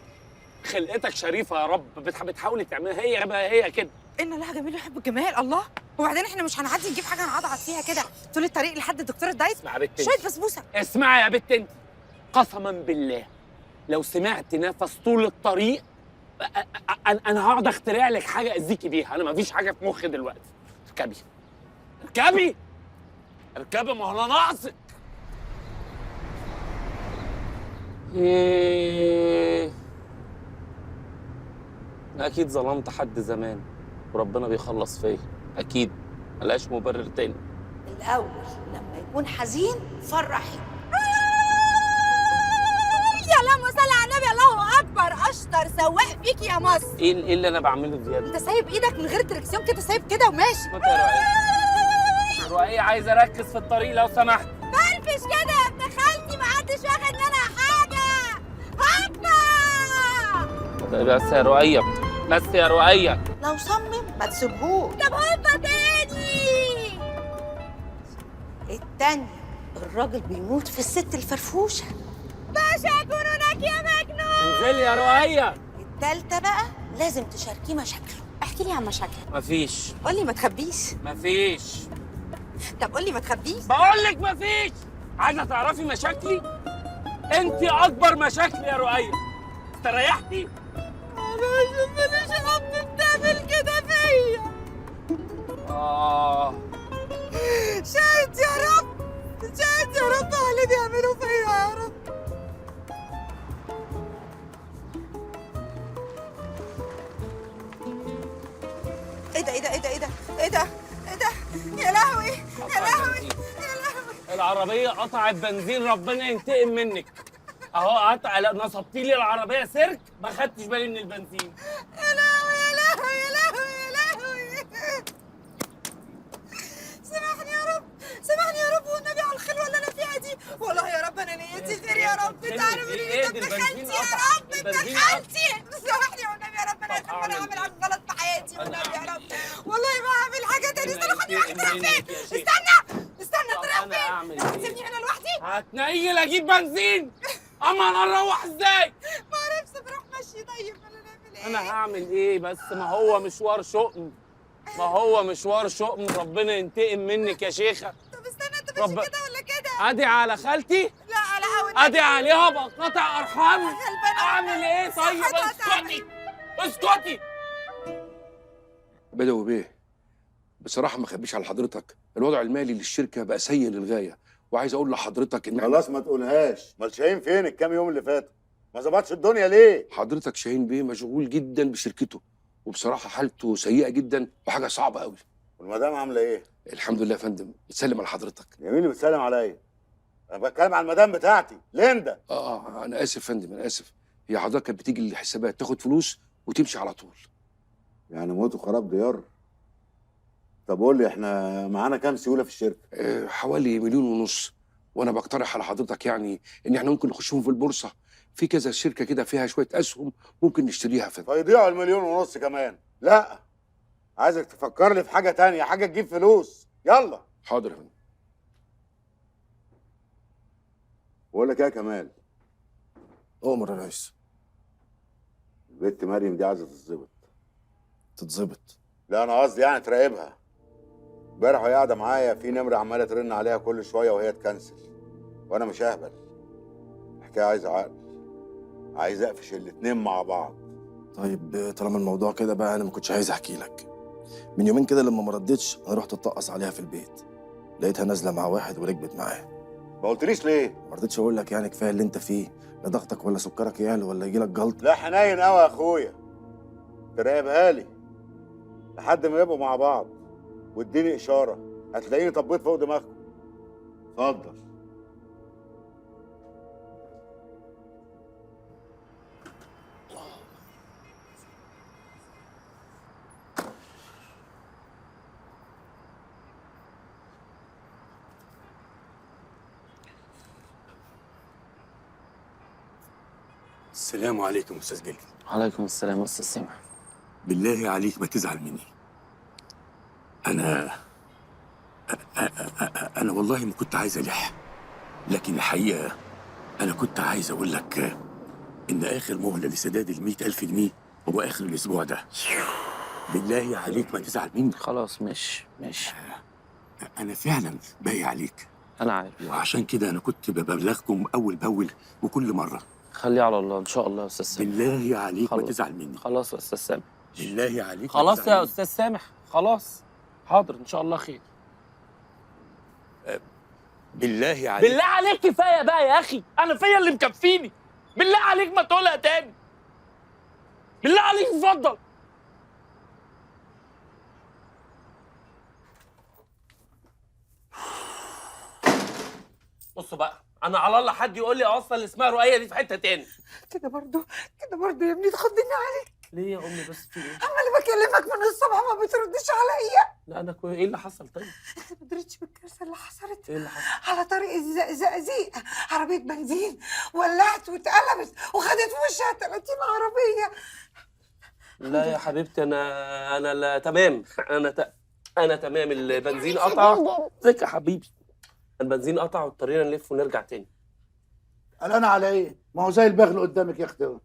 B: خلقتك شريفه يا رب، بتحاولي تعملها هي كده.
T: ان الله جميل يحب الجمال. الله، وبعدين احنا مش هنعدي نجيب حاجه نعضعض فيها كده طول الطريق لحد الدكتور الدايس؟
B: اسمعي يا بت انت،
T: شويه بسبوسه.
B: اسمعي يا بت انت، قسما بالله لو سمعت نفس طول الطريق انا هقعد اخترع لك حاجه اذيكي بيها. انا مفيش حاجه في مخي دلوقتي. اركبي ما هو انا ناقصك. اكيد ظلمت حد زمان وربنا بيخلص فيا، اكيد ملهاش مبرر تاني.
T: الاول لما يكون حزين فرحي. يا اللهم صل على النبي. الله اكبر، اشطر سواق فيك يا مصر.
B: ايه اللي انا بعمله زياده؟
T: انت سايب ايدك من غير تركسيون كده، سايب كده وماشي.
B: ما يا رؤية عايز اركز في الطريق لو سمحت.
T: فرفش كده يا ابن خالتي، محدش واخد منها حاجه. هبا.
B: بس يا رؤية، بس يا رؤية.
T: لو صمم ما تسيبهوش. طب هوبا تاني. التاني الراجل بيموت في الست الفرفوشه. باشا جنونك يا مجنون.
B: انزلي يا رؤية.
T: التالتة بقى لازم تشاركيه مشاكله. احكي لي عن مشاكلك.
B: مفيش.
T: قولي ما تخبيش.
B: مفيش.
T: طب قولي ما تخبيش.
B: بقولك مفيش. عايزة تعرفي مشاكلي؟ انت اكبر مشاكلي يا رؤية. استريحتي؟
T: انا ماليش رب بتعمل كده فيا. شاهد يا رب، شاهد يا رب على اللي بيعملوا فيا يا رب. ايه ده ايه ده ايه ده ايه ده ايه ده ايه ده؟ يا لهوي يا لهوي يا لهوي.
B: العربية قطعت بنزين، ربنا ينتقم منك. اهو نصبتي لي العربية سيرك، ما خدتش بالي من البنزين.
T: يا لهوي يا لهوي يا لهوي يا لهوي. سامحني يا رب، سامحني يا رب والنبي على الخلوة اللي انا فيها دي. والله يا رب انا نيتي خير يا رب. انت عارف ان انت ابن خالتي يا رب، ابن خالتي. سامحني والنبي يا رب، انا اسف، انا هعمل حاجة غلط في حياتي والنبي يا رب. والله ما هعمل حاجة تاني. استنى خدني معاك. تروح فين؟ استنى استنى، تروح فين؟ هتسيبني هنا لوحدي؟
B: هتنيل اجيب بنزين. اما انا اروح ازاي؟
T: ما اعرفش بروح ماشي. طيب انا نعمل ايه؟
B: انا هعمل ايه بس؟ ما هو مشوار شؤم، ما هو مشوار شؤم. ربنا ينتقم منك يا شيخه.
T: طب استنى، انت ماشي كده ولا كده؟
B: ادعي على خالتي؟
T: لا على هوا.
B: ادعي عليها بقطع ارحام. اعمل ايه طيب؟ اسكتي اسكتي.
G: بدوي بيه، بصراحه ما اخبيش على حضرتك، الوضع المالي للشركه بقى سيء للغايه، وعايز اقول لحضرتك ان
C: خلاص ما تقولهاش. امال شاهين فين الكام يوم اللي فاتوا؟ ما ظبطش الدنيا ليه؟
G: حضرتك شاهين بيه مشغول جدا بشركته، وبصراحه حالته سيئه جدا وحاجه صعبه قوي.
C: والمدام عامله ايه؟
G: الحمد لله يا فندم، بتسلم على حضرتك.
C: يا مين اللي بتسلم عليا؟ انا بتكلم على المدام بتاعتي ليندا.
G: انا اسف يا فندم، انا اسف. هي حضرتك كانت بتيجي الحسابات تاخد فلوس وتمشي على طول.
C: يعني موت وخراب ديار. طب قول لي احنا معانا كام سيوله في الشركه؟
G: حوالي 1.5 مليون، وانا بقترح على حضرتك يعني ان احنا ممكن نخشهم في البورصه، في كذا شركه كده فيها شويه اسهم ممكن نشتريها.
C: فيضيعوا 1.5 مليون كمان. لا، عايزك تفكر لي في حاجه تانية، حاجه تجيب فلوس. يلا.
G: حاضر يا فندم.
C: بقول لك ايه يا كمال؟
S: أؤمر يا ريس.
C: البت مريم دي عايزه تتظبط.
S: تتظبط؟
C: لا انا قصدي يعني تراقبها. امبارح وهي قاعده معايا في نمره عماله ترن عليها كل شويه وهي تكنسل، وانا مش اهبل. الحكايه عايزه عقل، عايز اقفش الاتنين مع بعض.
S: طيب طالما الموضوع كده بقى، انا ما كنتش عايز احكي لك. من يومين كده لما ما ردتش انا رحت اتطقص عليها في البيت، لقيتها نازله مع واحد وركبت معاه.
C: ما قلتليش ليه؟
S: ما رضيتش اقول لك، يعني كفايه اللي انت فيه، لا ضغطك ولا سكرك يعلى ولا يجيلك جلط.
C: لا حنين قوي يا اخويا، تراقبها لي لحد ما يبقوا مع بعض، واديني اشاره هتلاقيني طبيت فوق دماغكم. اتفضل.
G: السلام عليكم استاذ جلد.
B: وعليكم السلام يا استاذ سامح.
G: بالله عليك ما تزعل مني. انا والله ما كنت عايز الح، لكن الحقيقه انا كنت عايز اقول لك ان اخر مهله لسداد ال100,000 جنيه هو اخر الاسبوع ده. بالله عليك ما تزعل مني.
B: خلاص ماشي.
G: انا فعلا باقي عليك.
B: انا عارف،
G: وعشان كده انا كنت ببلغكم اول باول وكل مره.
B: خليه على الله ان شاء الله يا استاذ سامح.
G: بالله عليك ما تزعل مني.
B: خلاص يا استاذ سامح.
G: بالله عليك
B: خلاص يا استاذ سامح، خلاص. حاضر ان شاء الله خير.
G: بالله عليك.
B: بالله عليك كفايه بقى يا اخي، انا فيا اللي مكفيني. بالله عليك ما تقولها تاني. بالله عليك اتفضل. بصوا بقى، انا على الله حد يقول لي اوصل اللي اسمها رؤيه دي في حته تاني.
A: كده برضه يا ابني تخضني عليك.
B: ليه يا امي بس في ايه؟
A: عمال بكلمك من الصبح ما بتردش عليا.
B: لا انا ايه اللي حصل طيب؟
A: انت ما درتش بالكارثه اللي حصلت؟
B: ايه اللي حصل؟
A: على طريق الزقازيق عربيه بنزين ولعت واتقلبت وخدت في وشها 30 عربيه.
B: لا يا حبيبتي انا لا تمام. انا تمام. البنزين قطع. ازيك يا حبيبي؟ البنزين قطع واضطرينا نلف ونرجع تاني.
L: قلقان على ايه؟ ما هو زي البغل قدامك يا اختي.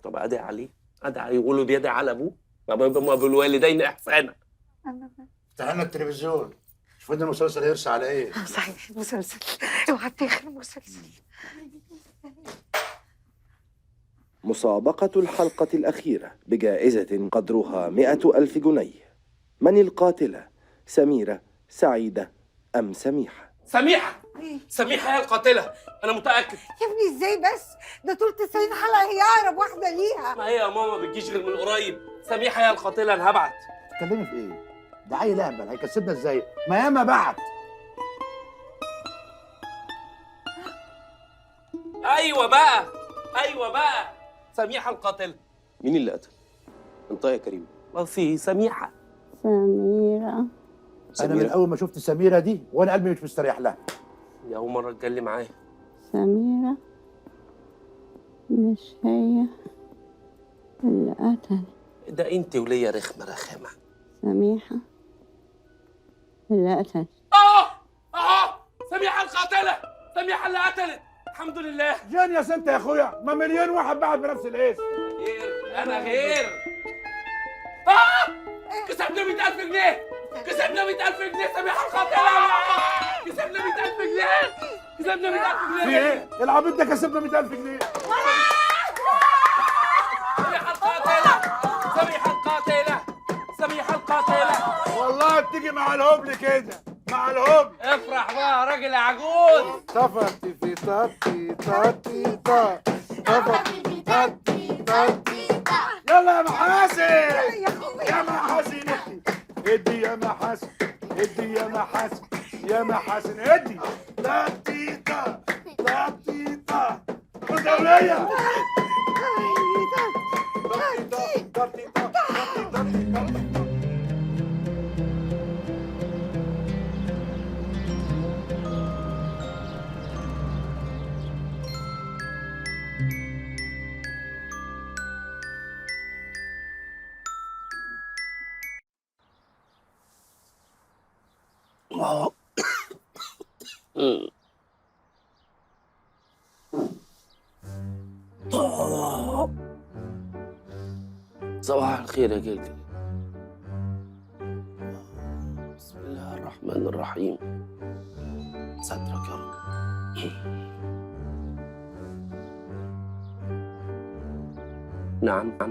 B: طب ادعي عليه، يقولوا بيدعي على ابوه، ما بالوالدين احسانا.
L: افتح لنا التلفزيون شوف لنا المسلسل هيرسى على ايه.
A: صحيح مسلسل، اوعى تاخر مسلسل.
V: مسابقة الحلقة الأخيرة بجائزة قدرها 100,000 جنيه. من القاتلة؟ سميرة، سعيدة أم سميحة؟
B: سميحة. سميحة هي القاتلة، أنا متأكد.
A: يا ابني ازاي بس؟ ده طول 90 حلقة هي أقرب واحدة ليها.
B: ما هي يا ماما بتجيش غير من قريب. سميحة هي القاتلة، أنا هبعت.
L: تتكلمي في ايه؟ ده عيل اهبل هيكسبنا ازاي؟ ما ياما بعت.
B: أيوه بقى سميحة القاتلة.
S: مين اللي قتل؟ انت يا كريم.
B: في سميحة.
W: سميرة.
L: انا من اول ما شفت سميرة دي وانا قلبي مش مستريح لها.
B: دي أول مرة اتكلم معاها.
W: سميرة مش هي اللي قتل.
B: ده أنت وليا رخمة.
W: سميحة اللي قتل.
B: سميحة القاتلة، سميحة اللي قتلت. الحمد لله.
L: جانيوس انت يا اخويا، ما مليون واحد بعد بنفس الاسم.
B: انا غير. كسبنا 100,000 جنيه. كسبنا 100,000 جنيه سميحه القاتله. كسبنا 100,000 جنيه. كسبنا 100,000 جنيه.
L: في ايه؟ العبيط ده كسبنا 100,000 جنيه.
B: سميحه القاتله. سميحه القاتله. سميحه القاتله.
L: والله بتيجي مع الهبل كده، مع الهبل.
B: افرح بقى يا راجل عجوز.
L: طفتي في طتي طتي طا طفتي في طتي طتي طا. يلا يا محاسن. يا محاسن ادي يا محاسن. ادي يا محاسن. يا محاسن ادي. طتي طا طتي طا. خد يا ولية. طتي طا طتي طا طتي طتي طتي.
B: صباح الخير يا جدي. بسم الله الرحمن الرحيم. سترك يا رب. نعم.